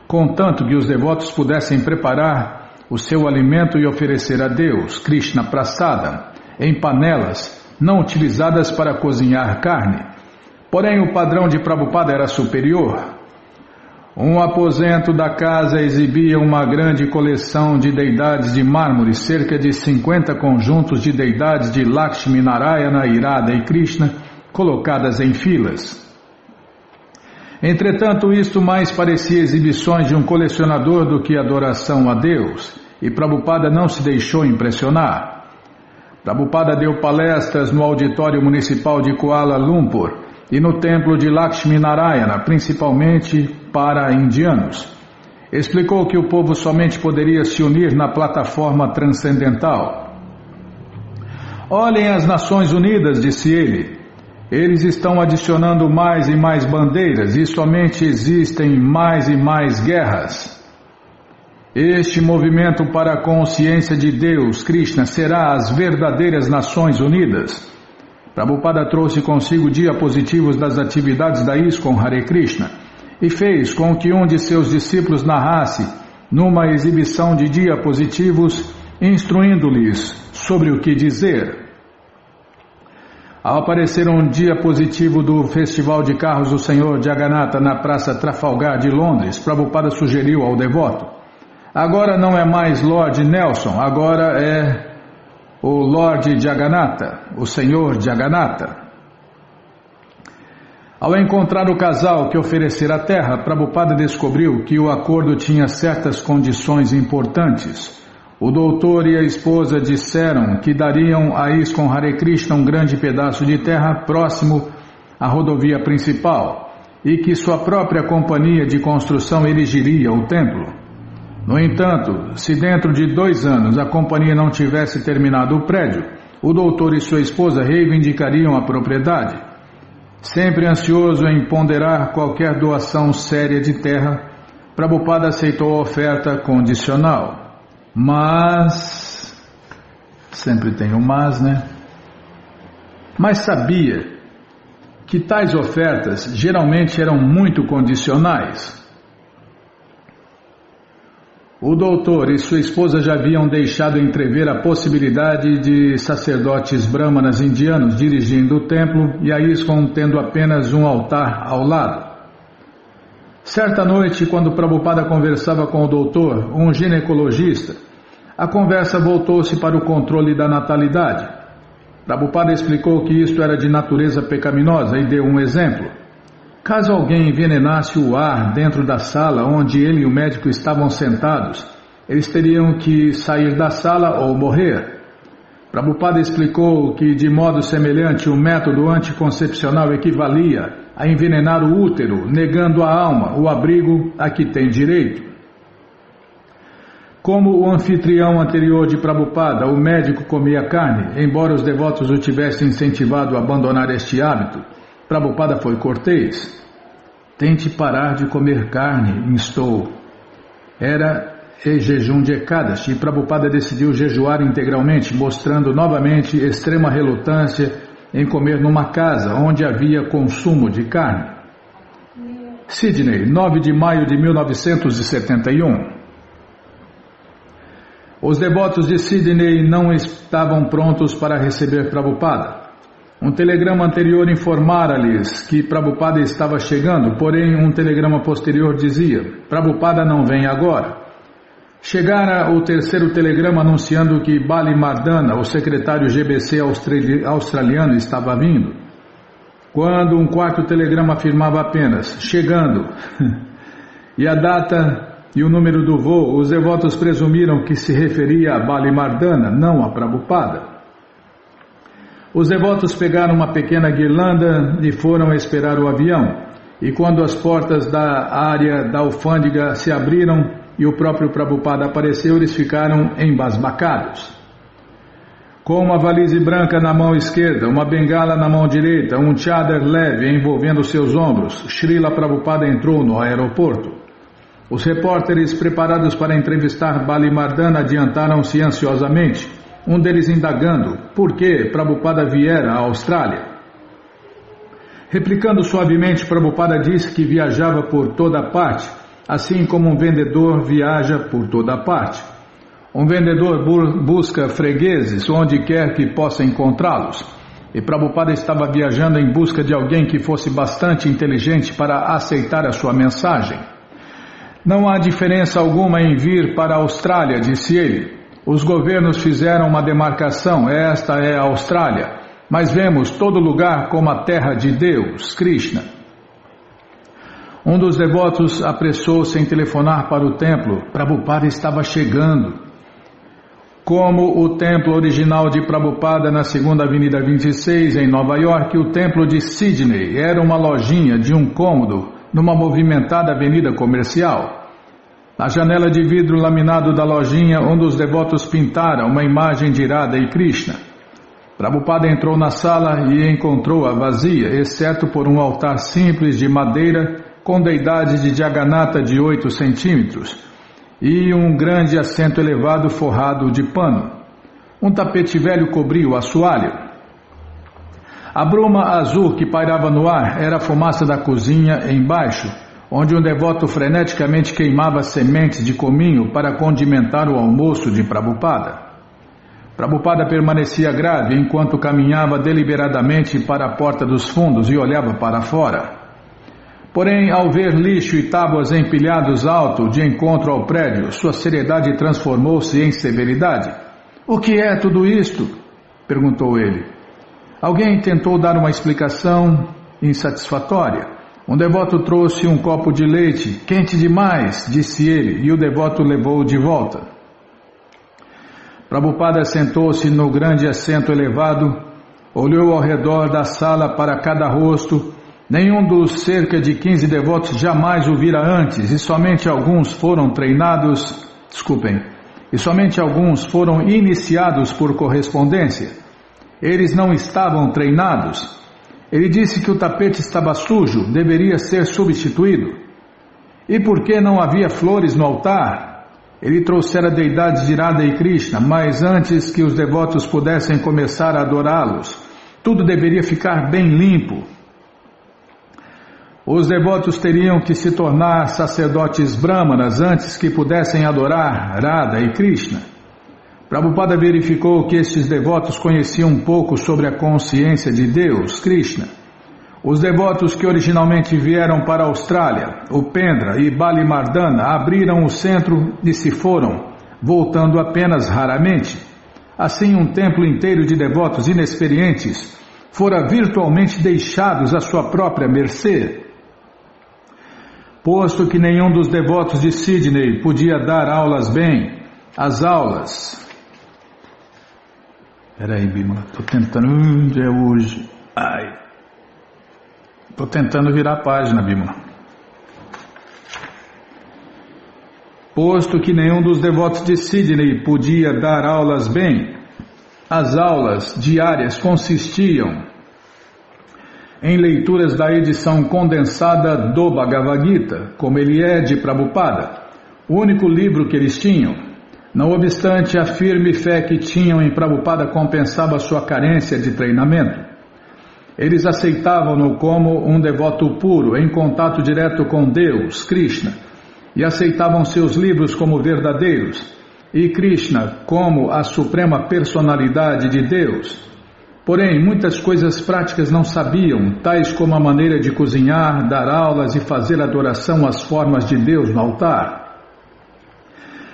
[SPEAKER 1] contanto que os devotos pudessem preparar o seu alimento e oferecer a Deus, Krishna Prasada, em panelas não utilizadas para cozinhar carne. Porém, o padrão de Prabhupada era superior. Um aposento da casa exibia uma grande coleção de deidades de mármore, cerca de 50 conjuntos de deidades de Lakshmi, Narayana, Irada e Krishna, colocadas em filas. Entretanto, isto mais parecia exibições de um colecionador do que adoração a Deus, e Prabhupada não se deixou impressionar. Prabhupada deu palestras no auditório municipal de Kuala Lumpur e no templo de Lakshmi Narayana, principalmente para indianos. Explicou que o povo somente poderia se unir na plataforma transcendental. Olhem as Nações Unidas, disse ele. Eles estão adicionando mais e mais bandeiras e somente existem mais e mais guerras. Este movimento para a consciência de Deus, Krishna, será as verdadeiras Nações Unidas. Prabhupada trouxe consigo diapositivos das atividades da ISKCON Hare Krishna e fez com que um de seus discípulos narrasse numa exibição de diapositivos, instruindo-lhes sobre o que dizer. Ao aparecer um diapositivo do Festival de Carros do Senhor Jagannatha na Praça Trafalgar de Londres, Prabhupada sugeriu ao devoto: agora não é mais Lord Nelson, agora é o Lord Jagannatha, o Senhor Jagannatha. Ao encontrar o casal que oferecera a terra, Prabhupada descobriu que o acordo tinha certas condições importantes. O doutor e a esposa disseram que dariam a ISKCON Hare Krishna um grande pedaço de terra próximo à rodovia principal e que sua própria companhia de construção erigiria o templo. No entanto, se dentro de 2 anos a companhia não tivesse terminado o prédio, o doutor e sua esposa reivindicariam a propriedade. Sempre ansioso em ponderar qualquer doação séria de terra, Prabhupada aceitou a oferta condicional. Mas, sempre tem um mas, né? Mas sabia que tais ofertas geralmente eram muito condicionais. O doutor e sua esposa já haviam deixado entrever a possibilidade de sacerdotes brahmanas indianos dirigindo o templo e a ISKCON tendo apenas um altar ao lado. Certa noite, quando Prabhupada conversava com o doutor, um ginecologista, a conversa voltou-se para o controle da natalidade. Prabhupada explicou que isto era de natureza pecaminosa e deu um exemplo. Caso alguém envenenasse o ar dentro da sala onde ele e o médico estavam sentados, eles teriam que sair da sala ou morrer. Prabhupada explicou que, de modo semelhante, o método anticoncepcional equivalia a envenenar o útero, negando à alma o abrigo a que tem direito. Como o anfitrião anterior de Prabhupada, o médico comia carne, embora os devotos o tivessem incentivado a abandonar este hábito, Prabhupada foi cortês. Tente parar de comer carne, instou. Era jejum de Ekadashi e Prabhupada decidiu jejuar integralmente, mostrando novamente extrema relutância em comer numa casa onde havia consumo de carne. Sydney, 9 de maio de 1971. Os devotos de Sydney não estavam prontos para receber Prabhupada. Um telegrama anterior informara-lhes que Prabhupada estava chegando, porém um telegrama posterior dizia: Prabhupada não vem agora. Chegara o terceiro telegrama anunciando que Bali Mardana, o secretário GBC australiano, estava vindo. Quando um quarto telegrama afirmava apenas, chegando, e a data e o número do voo, os devotos presumiram que se referia a Bali Mardana, não a Prabhupada. Os devotos pegaram uma pequena guirlanda e foram esperar o avião, e quando as portas da área da alfândega se abriram e o próprio Prabhupada apareceu, eles ficaram embasbacados. Com uma valise branca na mão esquerda, uma bengala na mão direita, um chadar leve envolvendo seus ombros, Srila Prabhupada entrou no aeroporto. Os repórteres preparados para entrevistar Bali Mardana adiantaram-se ansiosamente, um deles indagando por que Prabhupada viera à Austrália. Replicando suavemente, Prabhupada disse que viajava por toda parte, assim como um vendedor viaja por toda parte. Um vendedor busca fregueses onde quer que possa encontrá-los, e Prabhupada estava viajando em busca de alguém que fosse bastante inteligente para aceitar a sua mensagem. Não há diferença alguma em vir para a Austrália, disse ele. Os governos fizeram uma demarcação, esta é a Austrália, mas vemos todo lugar como a terra de Deus, Krishna. Um dos devotos apressou-se em telefonar para o templo. Prabhupada estava chegando. Como o templo original de Prabhupada na 2ª Avenida 26, em Nova York, o templo de Sydney era uma lojinha de um cômodo numa movimentada avenida comercial. Na janela de vidro laminado da lojinha, um dos devotos pintara uma imagem de Radha e Krishna. Prabhupada entrou na sala e encontrou-a vazia, exceto por um altar simples de madeira com deidade de Jagannatha de 8 centímetros e um grande assento elevado forrado de pano. Um tapete velho cobria o assoalho. A bruma azul que pairava no ar era a fumaça da cozinha embaixo, onde um devoto freneticamente queimava sementes de cominho para condimentar o almoço de Prabhupada. Prabhupada permanecia grave enquanto caminhava deliberadamente para a porta dos fundos e olhava para fora. Porém, ao ver lixo e tábuas empilhados alto de encontro ao prédio, sua seriedade transformou-se em severidade. — O que é tudo isto? Perguntou ele. Alguém tentou dar uma explicação insatisfatória. Um devoto trouxe um copo de leite, quente demais, disse ele, e o devoto levou-o de volta. Prabhupada sentou-se no grande assento elevado, olhou ao redor da sala para cada rosto. Nenhum dos cerca de 15 devotos jamais o vira antes, e somente alguns foram iniciados por correspondência. Eles não estavam treinados. Ele disse que o tapete estava sujo, deveria ser substituído. E por que não havia flores no altar? Ele trouxera deidades de Radha e Krishna, mas antes que os devotos pudessem começar a adorá-los, tudo deveria ficar bem limpo. Os devotos teriam que se tornar sacerdotes brahmanas antes que pudessem adorar Radha e Krishna. Prabhupada verificou que estes devotos conheciam um pouco sobre a consciência de Deus, Krishna. Os devotos que originalmente vieram para a Austrália, Upendra e Bali Mardana, abriram o centro e se foram, voltando apenas raramente. Assim, um templo inteiro de devotos inexperientes fora virtualmente deixados à sua própria mercê. Posto que nenhum dos devotos de Sydney podia dar aulas bem, as aulas... Peraí, Bímola, estou tentando... Onde é hoje? Estou tentando virar a página, Bímola. Posto que nenhum dos devotos de Sydney podia dar aulas bem, as aulas diárias consistiam em leituras da edição condensada do Bhagavad Gita, como ele é de Prabhupada, o único livro que eles tinham. Não obstante, a firme fé que tinham em Prabhupada compensava sua carência de treinamento. Eles aceitavam-no como um devoto puro, em contato direto com Deus, Krishna, e aceitavam seus livros como verdadeiros, e Krishna como a suprema personalidade de Deus. Porém, muitas coisas práticas não sabiam, tais como a maneira de cozinhar, dar aulas e fazer adoração às formas de Deus no altar.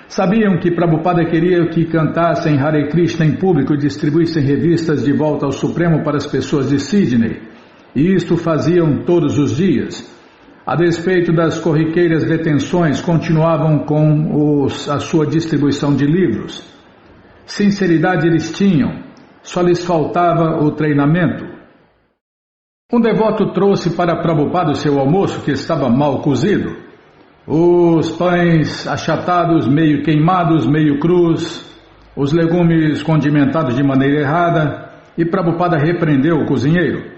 [SPEAKER 1] Sabiam que Prabhupada queria que cantassem Hare Krishna em público e distribuíssem revistas de volta ao Supremo para as pessoas de Sydney, e isto faziam todos os dias. A despeito das corriqueiras detenções, continuavam com a sua distribuição de livros. Sinceridade eles tinham, só lhes faltava o treinamento. Um devoto trouxe para Prabhupada o seu almoço, que estava mal cozido. Os pães achatados, meio queimados, meio crus, os legumes condimentados de maneira errada, e Prabhupada repreendeu o cozinheiro.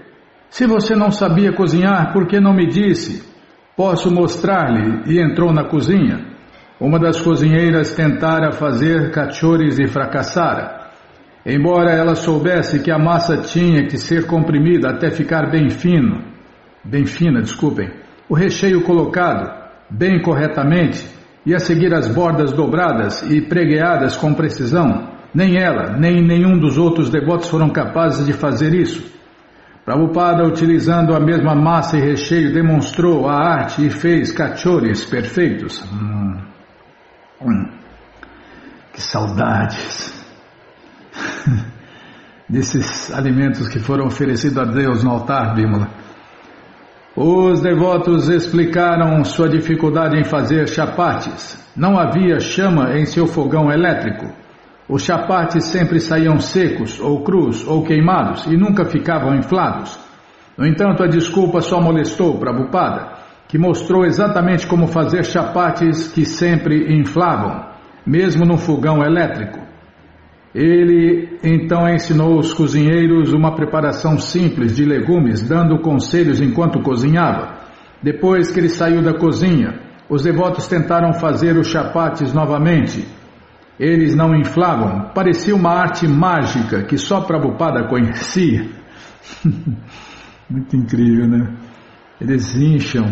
[SPEAKER 1] Se você não sabia cozinhar, por que não me disse? Posso mostrar-lhe, e entrou na cozinha. Uma das cozinheiras tentara fazer cachores e fracassara. Embora ela soubesse que a massa tinha que ser comprimida até ficar bem fina, o recheio colocado bem corretamente e a seguir as bordas dobradas e pregueadas com precisão, nem ela, nem nenhum dos outros devotos foram capazes de fazer isso. Prabhupada, utilizando a mesma massa e recheio, demonstrou a arte e fez cachores perfeitos. Que saudades desses alimentos que foram oferecidos a Deus no altar, Bimala. Os devotos explicaram sua dificuldade em fazer chapates. Não havia chama em seu fogão elétrico. Os chapates sempre saíam secos, ou crus, ou queimados, e nunca ficavam inflados. No entanto, a desculpa só molestou Prabhupada, que mostrou exatamente como fazer chapates que sempre inflavam, mesmo no fogão elétrico. Ele então ensinou os cozinheiros uma preparação simples de legumes, dando conselhos enquanto cozinhava. Depois que ele saiu da cozinha, os devotos tentaram fazer os chapates novamente. Eles não inflavam, parecia uma arte mágica que só Prabhupada conhecia. Muito incrível, né? Eles incham,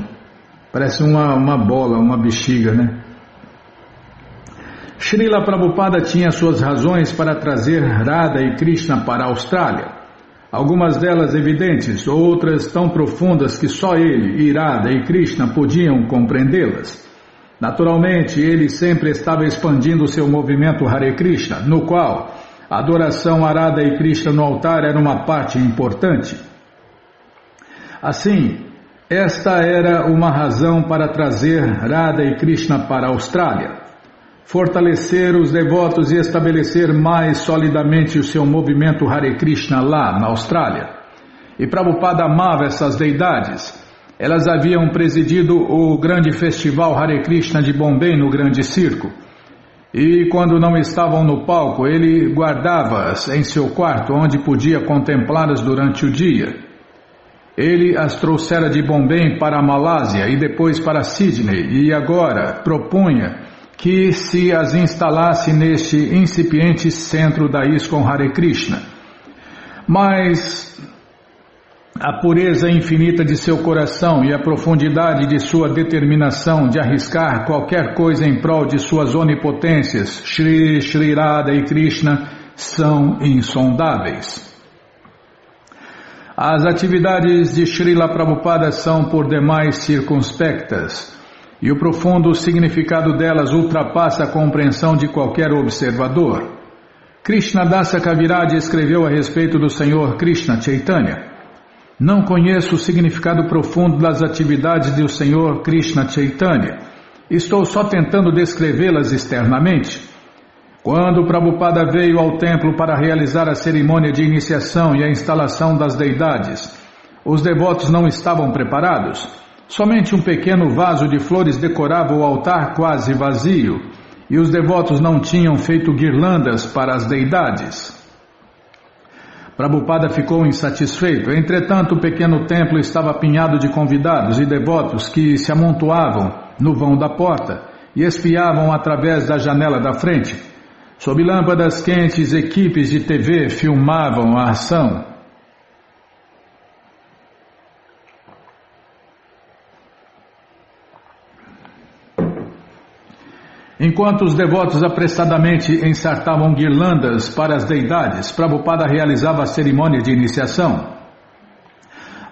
[SPEAKER 1] parece uma bola, uma bexiga, né? Srila Prabhupada tinha suas razões para trazer Radha e Krishna para a Austrália. Algumas delas evidentes, outras tão profundas que só ele, Radha e Krishna podiam compreendê-las. Naturalmente, ele sempre estava expandindo seu movimento Hare Krishna, no qual a adoração a Radha e Krishna no altar era uma parte importante. Assim, esta era uma razão para trazer Radha e Krishna para a Austrália. Fortalecer os devotos e estabelecer mais solidamente o seu movimento Hare Krishna lá na Austrália. E Prabhupada amava essas deidades. Elas haviam presidido o grande festival Hare Krishna de Bombay no Grande Circo. E quando não estavam no palco, ele guardava-as em seu quarto, onde podia contemplá-las durante o dia. Ele as trouxera de Bombay para a Malásia e depois para Sydney, e agora propunha que se as instalasse neste incipiente centro da ISKCON Hare Krishna. Mas a pureza infinita de seu coração e a profundidade de sua determinação de arriscar qualquer coisa em prol de suas onipotências, Shri Radha e Krishna, são insondáveis. As atividades de Srila Prabhupada são por demais circunspectas, e o profundo significado delas ultrapassa a compreensão de qualquer observador. Krishnadasa Kaviraj escreveu a respeito do Senhor Krishna Chaitanya. Não conheço o significado profundo das atividades do Senhor Krishna Chaitanya. Estou só tentando descrevê-las externamente. Quando Prabhupada veio ao templo para realizar a cerimônia de iniciação e a instalação das deidades, os devotos não estavam preparados. Somente um pequeno vaso de flores decorava o altar quase vazio, e os devotos não tinham feito guirlandas para as deidades. Prabhupada ficou insatisfeito. Entretanto, o pequeno templo estava apinhado de convidados e devotos que se amontoavam no vão da porta e espiavam através da janela da frente. Sob lâmpadas quentes, equipes de TV filmavam a ação. Enquanto os devotos apressadamente ensartavam guirlandas para as deidades, Prabhupada realizava a cerimônia de iniciação.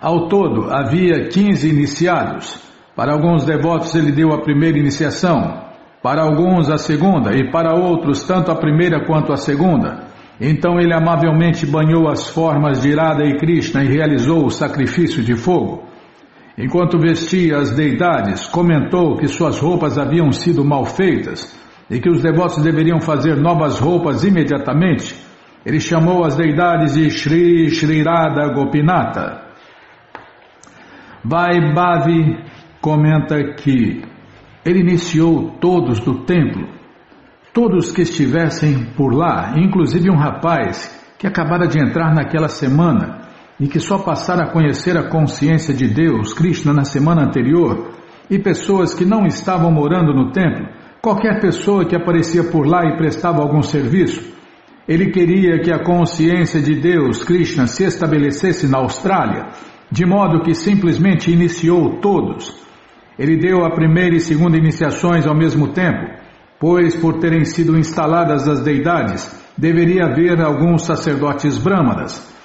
[SPEAKER 1] Ao todo, havia 15 iniciados. Para alguns devotos ele deu a primeira iniciação, para alguns a segunda e para outros tanto a primeira quanto a segunda. Então ele amavelmente banhou as formas de Radha e Krishna e realizou o sacrifício de fogo. Enquanto vestia as deidades, comentou que suas roupas haviam sido mal feitas e que os devotos deveriam fazer novas roupas imediatamente. Ele chamou as deidades de Shri Radha Gopinata. Vaibhavi comenta que ele iniciou todos do templo, todos que estivessem por lá, inclusive um rapaz que acabara de entrar naquela semana e que só passara a conhecer a consciência de Deus, Krishna, na semana anterior, e pessoas que não estavam morando no templo, qualquer pessoa que aparecia por lá e prestava algum serviço. Ele queria que a consciência de Deus, Krishna, se estabelecesse na Austrália, de modo que simplesmente iniciou todos. Ele deu a primeira e segunda iniciações ao mesmo tempo, pois por terem sido instaladas as deidades, deveria haver alguns sacerdotes brâmanas.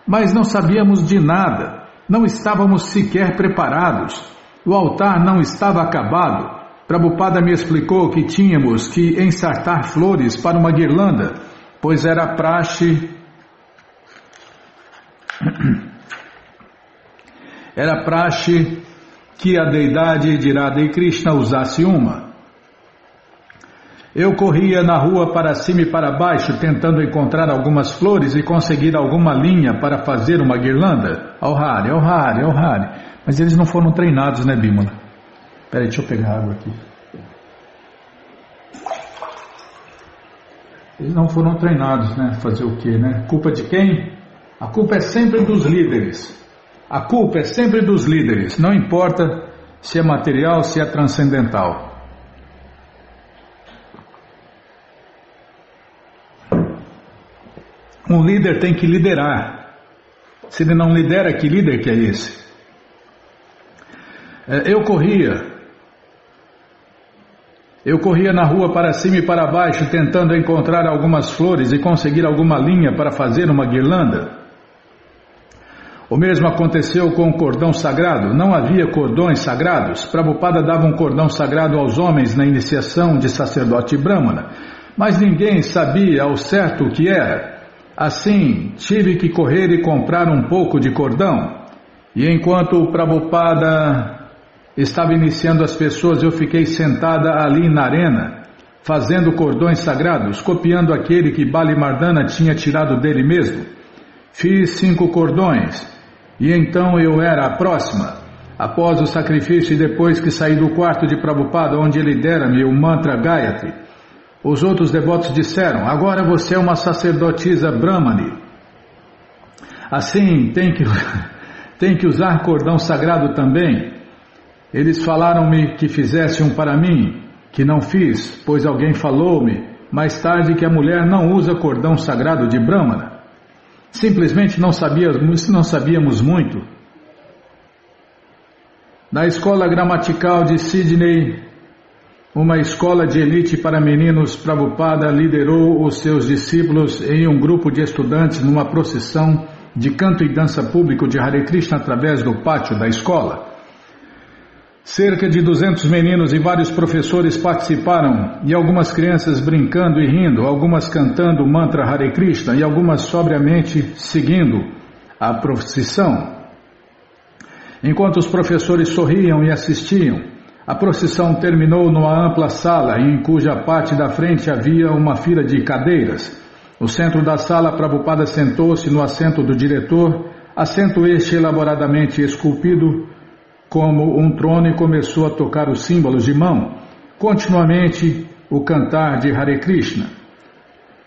[SPEAKER 1] Mas não sabíamos de nada, não estávamos sequer preparados, o altar não estava acabado. Prabhupada me explicou que tínhamos que ensartar flores para uma guirlanda, pois era praxe que a deidade de Radha e Krishna usasse uma. Eu corria na rua para cima e para baixo, tentando encontrar algumas flores e conseguir alguma linha para fazer uma guirlanda. Ao Hari. Mas eles não foram treinados, né, Bímola? Peraí, deixa eu pegar água aqui. Eles não foram treinados, né? Fazer o quê, né? Culpa de quem? A culpa é sempre dos líderes. A culpa é sempre dos líderes, não importa se é material, se é transcendental. Um líder tem que liderar. Se ele não lidera, que líder que é esse? Eu corria na rua para cima e para baixo, tentando encontrar algumas flores e conseguir alguma linha para fazer uma guirlanda. O mesmo aconteceu com o cordão sagrado. Não havia cordões sagrados. Prabhupada dava um cordão sagrado aos homens na iniciação de sacerdote brahmana, mas ninguém sabia ao certo o que era. Assim, tive que correr e comprar um pouco de cordão. E enquanto o Prabhupada estava iniciando as pessoas, eu fiquei sentada ali na arena, fazendo cordões sagrados, copiando aquele que Bali Mardana tinha tirado dele mesmo. Fiz 5 cordões, e então eu era a próxima. Após o sacrifício e depois que saí do quarto de Prabhupada, onde ele dera-me o mantra Gayatri, os outros devotos disseram: agora você é uma sacerdotisa Brahmani. Assim, tem que usar cordão sagrado também. Eles falaram-me que fizesse um para mim, que não fiz, pois alguém falou-me mais tarde que a mulher não usa cordão sagrado de Brahmana. Simplesmente não sabíamos muito. Na escola gramatical de Sydney, uma escola de elite para meninos, Prabhupada liderou os seus discípulos em um grupo de estudantes numa procissão de canto e dança público de Hare Krishna através do pátio da escola. Cerca de 200 meninos e vários professores participaram, e algumas crianças brincando e rindo, algumas cantando o mantra Hare Krishna e algumas sobriamente seguindo a procissão. Enquanto os professores sorriam e assistiam, a procissão terminou numa ampla sala em cuja parte da frente havia uma fila de cadeiras. No centro da sala, Prabhupada sentou-se no assento do diretor, assento este elaboradamente esculpido como um trono, e começou a tocar os símbolos de mão, continuamente o cantar de Hare Krishna.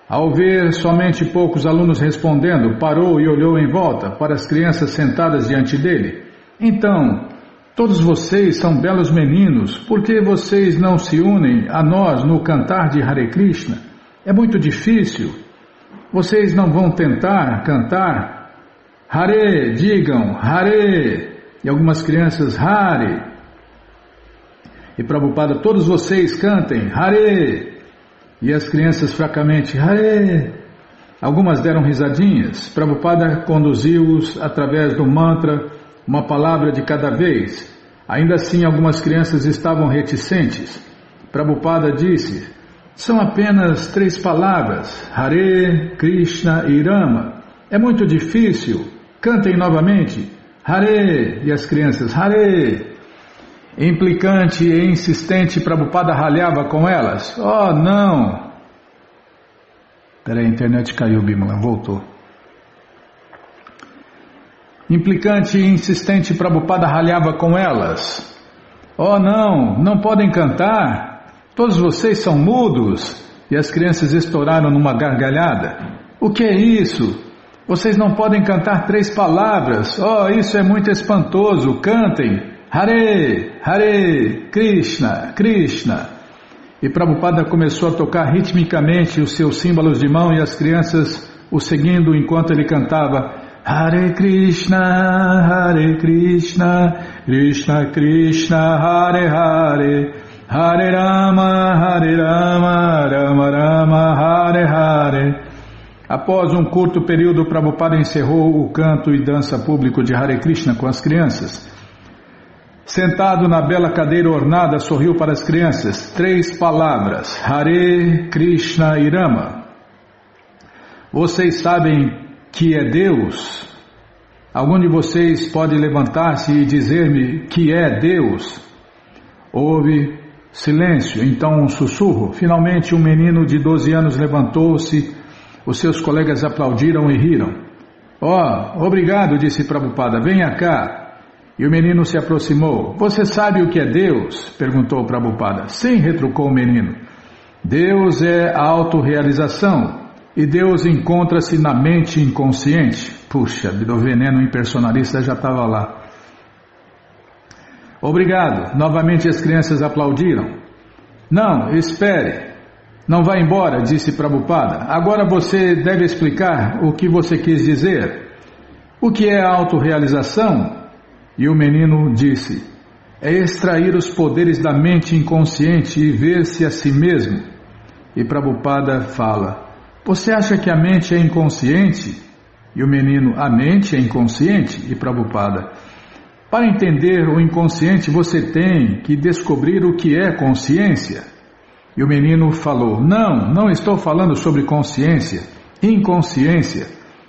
[SPEAKER 1] Ao ver somente poucos alunos respondendo, parou e olhou em volta para as crianças sentadas diante dele. Então, todos vocês são belos meninos, por que vocês não se unem a nós no cantar de Hare Krishna? É muito difícil. Vocês não vão tentar cantar? Hare, digam, Hare! E algumas crianças, Hare. E Prabhupada, todos vocês cantem, Hare! E as crianças fracamente, Hare! Algumas deram risadinhas. Prabhupada conduziu-os através do mantra, uma palavra de cada vez. Ainda assim, algumas crianças estavam reticentes. Prabhupada disse, são apenas 3 palavras, Hare, Krishna e Rama. É muito difícil. Cantem novamente, Hare! E as crianças, Hare! Implicante e insistente, Prabhupada ralhava com elas. Oh, não! Peraí, a internet caiu, Bimala, voltou. Implicante e insistente, Prabhupada ralhava com elas. Oh, não! Não podem cantar! Todos vocês são mudos! E as crianças estouraram numa gargalhada. O que é isso? Vocês não podem cantar 3 palavras. Oh, isso é muito espantoso! Cantem! Hare, Hare, Krishna, Krishna. E Prabhupada começou a tocar ritmicamente os seus símbolos de mão e as crianças o seguindo enquanto ele cantava Hare Krishna, Krishna Krishna, Hare Hare, Hare Rama, Rama Rama, Hare Hare. Após um curto período, Prabhupada encerrou o canto e dança público de Hare Krishna com as crianças. Sentado na bela cadeira ornada, sorriu para as crianças. 3 palavras, Hare, Krishna e Rama. Vocês sabem que é Deus? Algum de vocês pode levantar-se e dizer-me que é Deus? Houve silêncio, então um sussurro. Finalmente um menino de 12 anos levantou-se. Os seus colegas aplaudiram e riram. Oh, obrigado, disse Prabhupada, venha cá. E o menino se aproximou. Você sabe o que é Deus? Perguntou Prabhupada. Sim, retrucou o menino. Deus é a autorrealização e Deus encontra-se na mente inconsciente. Puxa, o veneno impersonalista já estava lá. Obrigado. Novamente as crianças aplaudiram. Não, espere. Não vá embora, disse Prabhupada. Agora você deve explicar o que você quis dizer. O que é a autorrealização? E o menino disse, é extrair os poderes da mente inconsciente e ver-se a si mesmo. E Prabhupada fala, você acha que a mente é inconsciente? E o menino, a mente é inconsciente? E Prabhupada, para entender o inconsciente você tem que descobrir o que é consciência. E o menino falou, não estou falando sobre consciência, inconsciência.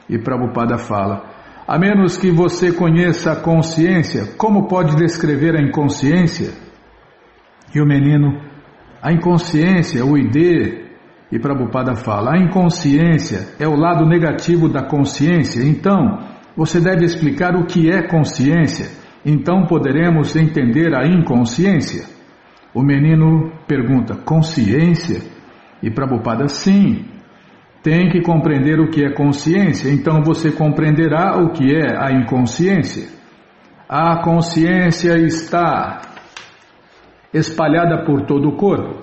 [SPEAKER 1] E Prabhupada fala, a menos que você conheça a consciência, como pode descrever a inconsciência? E o menino, a inconsciência, o ID, e Prabhupada fala, a inconsciência é o lado negativo da consciência, então você deve explicar o que é consciência, então poderemos entender a inconsciência. O menino pergunta, consciência? E Prabhupada, sim. Tem que compreender o que é consciência, então você compreenderá o que é a inconsciência. A consciência está espalhada por todo o corpo.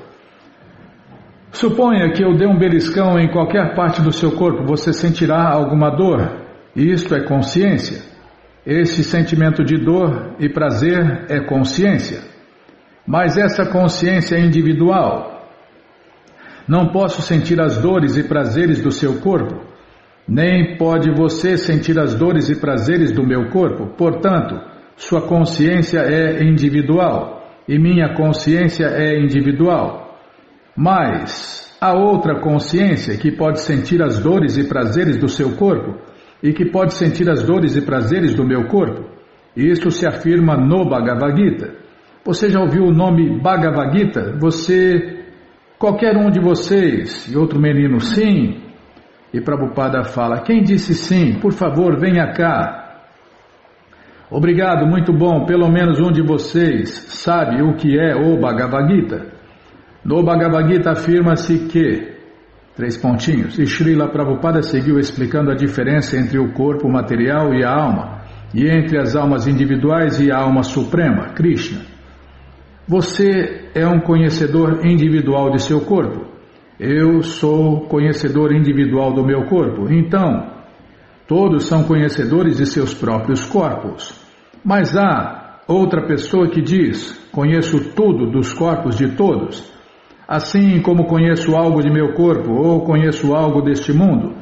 [SPEAKER 1] Suponha que eu dê um beliscão em qualquer parte do seu corpo, você sentirá alguma dor. Isto é consciência. Esse sentimento de dor e prazer é consciência. Mas essa consciência é individual. Não posso sentir as dores e prazeres do seu corpo, nem pode você sentir as dores e prazeres do meu corpo. Portanto, sua consciência é individual e minha consciência é individual. Mas há outra consciência que pode sentir as dores e prazeres do seu corpo e que pode sentir as dores e prazeres do meu corpo. Isso se afirma no Bhagavad Gita. Você já ouviu o nome Bhagavad Gita? Qualquer um de vocês, e outro menino, sim. E Prabhupada fala, quem disse sim? Por favor, venha cá. Obrigado, muito bom, pelo menos um de vocês sabe o que é o Bhagavad Gita. No Bhagavad Gita afirma-se que, e Srila Prabhupada seguiu explicando a diferença entre o corpo material e a alma, e entre as almas individuais e a alma suprema, Krishna. Você é um conhecedor individual de seu corpo. Eu sou conhecedor individual do meu corpo. Então, todos são conhecedores de seus próprios corpos. Mas há outra pessoa que diz: conheço tudo dos corpos de todos, assim como conheço algo de meu corpo ou conheço algo deste mundo.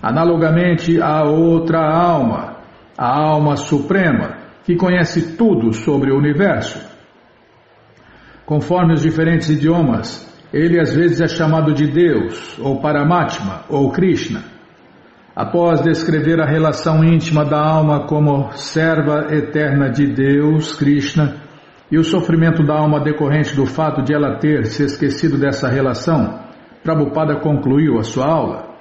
[SPEAKER 1] Analogamente há outra alma, a alma suprema, que conhece tudo sobre o universo. Conforme os diferentes idiomas, ele às vezes é chamado de Deus, ou Paramatma, ou Krishna. Após descrever a relação íntima da alma como serva eterna de Deus, Krishna, e o sofrimento da alma decorrente do fato de ela ter se esquecido dessa relação, Prabhupada concluiu a sua aula.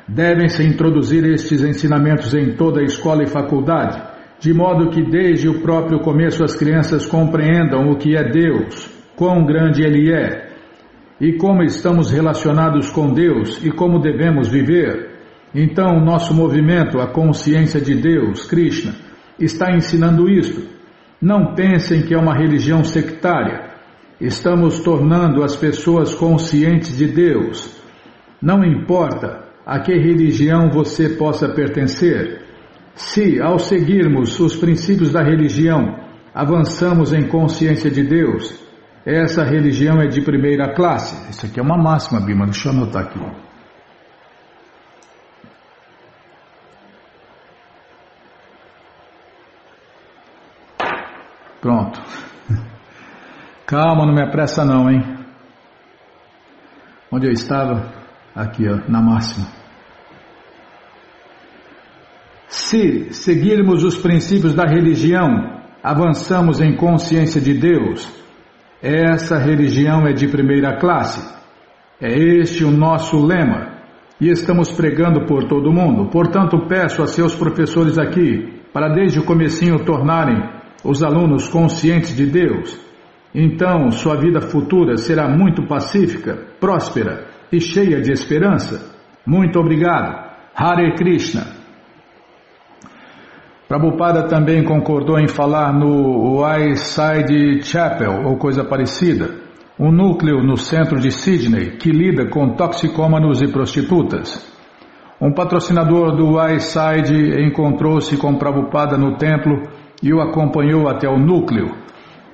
[SPEAKER 1] Devem-se introduzir estes ensinamentos em toda a escola e faculdade, de modo que desde o próprio começo as crianças compreendam o que é Deus, quão grande Ele é, e como estamos relacionados com Deus e como devemos viver. Então, nosso movimento, a consciência de Deus, Krishna, está ensinando isto. Não pensem que é uma religião sectária. Estamos tornando as pessoas conscientes de Deus. Não importa a que religião você possa pertencer. Se, ao seguirmos os princípios da religião, avançamos em consciência de Deus, essa religião é de primeira classe. Isso aqui é uma máxima, Bima, deixa eu anotar aqui. Pronto. Calma, não me apressa não, hein? Onde eu estava? Aqui, ó, na máxima. Se seguirmos os princípios da religião, avançamos em consciência de Deus. Essa religião é de primeira classe. É este o nosso lema. E estamos pregando por todo o mundo. Portanto, peço a seus professores aqui, para desde o comecinho tornarem os alunos conscientes de Deus. Então, sua vida futura será muito pacífica, próspera e cheia de esperança. Muito obrigado. Hare Krishna. Prabhupada também concordou em falar no Wayside Chapel, ou coisa parecida, um núcleo no centro de Sydney que lida com toxicômanos e prostitutas. Um patrocinador do Wayside encontrou-se com Prabhupada no templo e o acompanhou até o núcleo.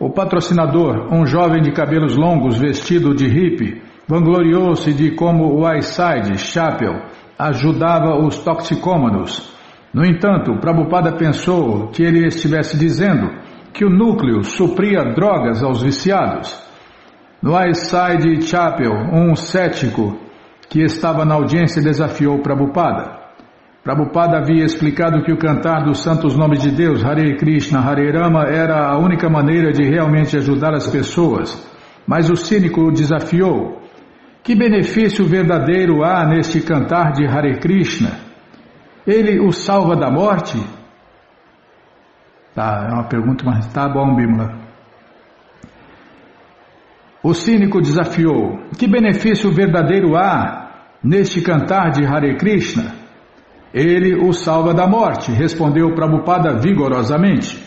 [SPEAKER 1] O patrocinador, um jovem de cabelos longos vestido de hippie, vangloriou-se de como o Wayside Chapel ajudava os toxicômanos. No entanto, Prabhupada pensou que ele estivesse dizendo que o núcleo supria drogas aos viciados. No Wayside Chapel, um cético que estava na audiência desafiou Prabhupada. Prabhupada havia explicado que o cantar dos santos nomes de Deus, Hare Krishna, Hare Rama, era a única maneira de realmente ajudar as pessoas. Mas o cínico o desafiou. Que benefício verdadeiro há neste cantar de Hare Krishna? Ele o salva da morte? Tá, é uma pergunta, mas tá bom, Bimala. O cínico desafiou: que benefício verdadeiro há neste cantar de Hare Krishna? Ele o salva da morte, respondeu Prabhupada vigorosamente.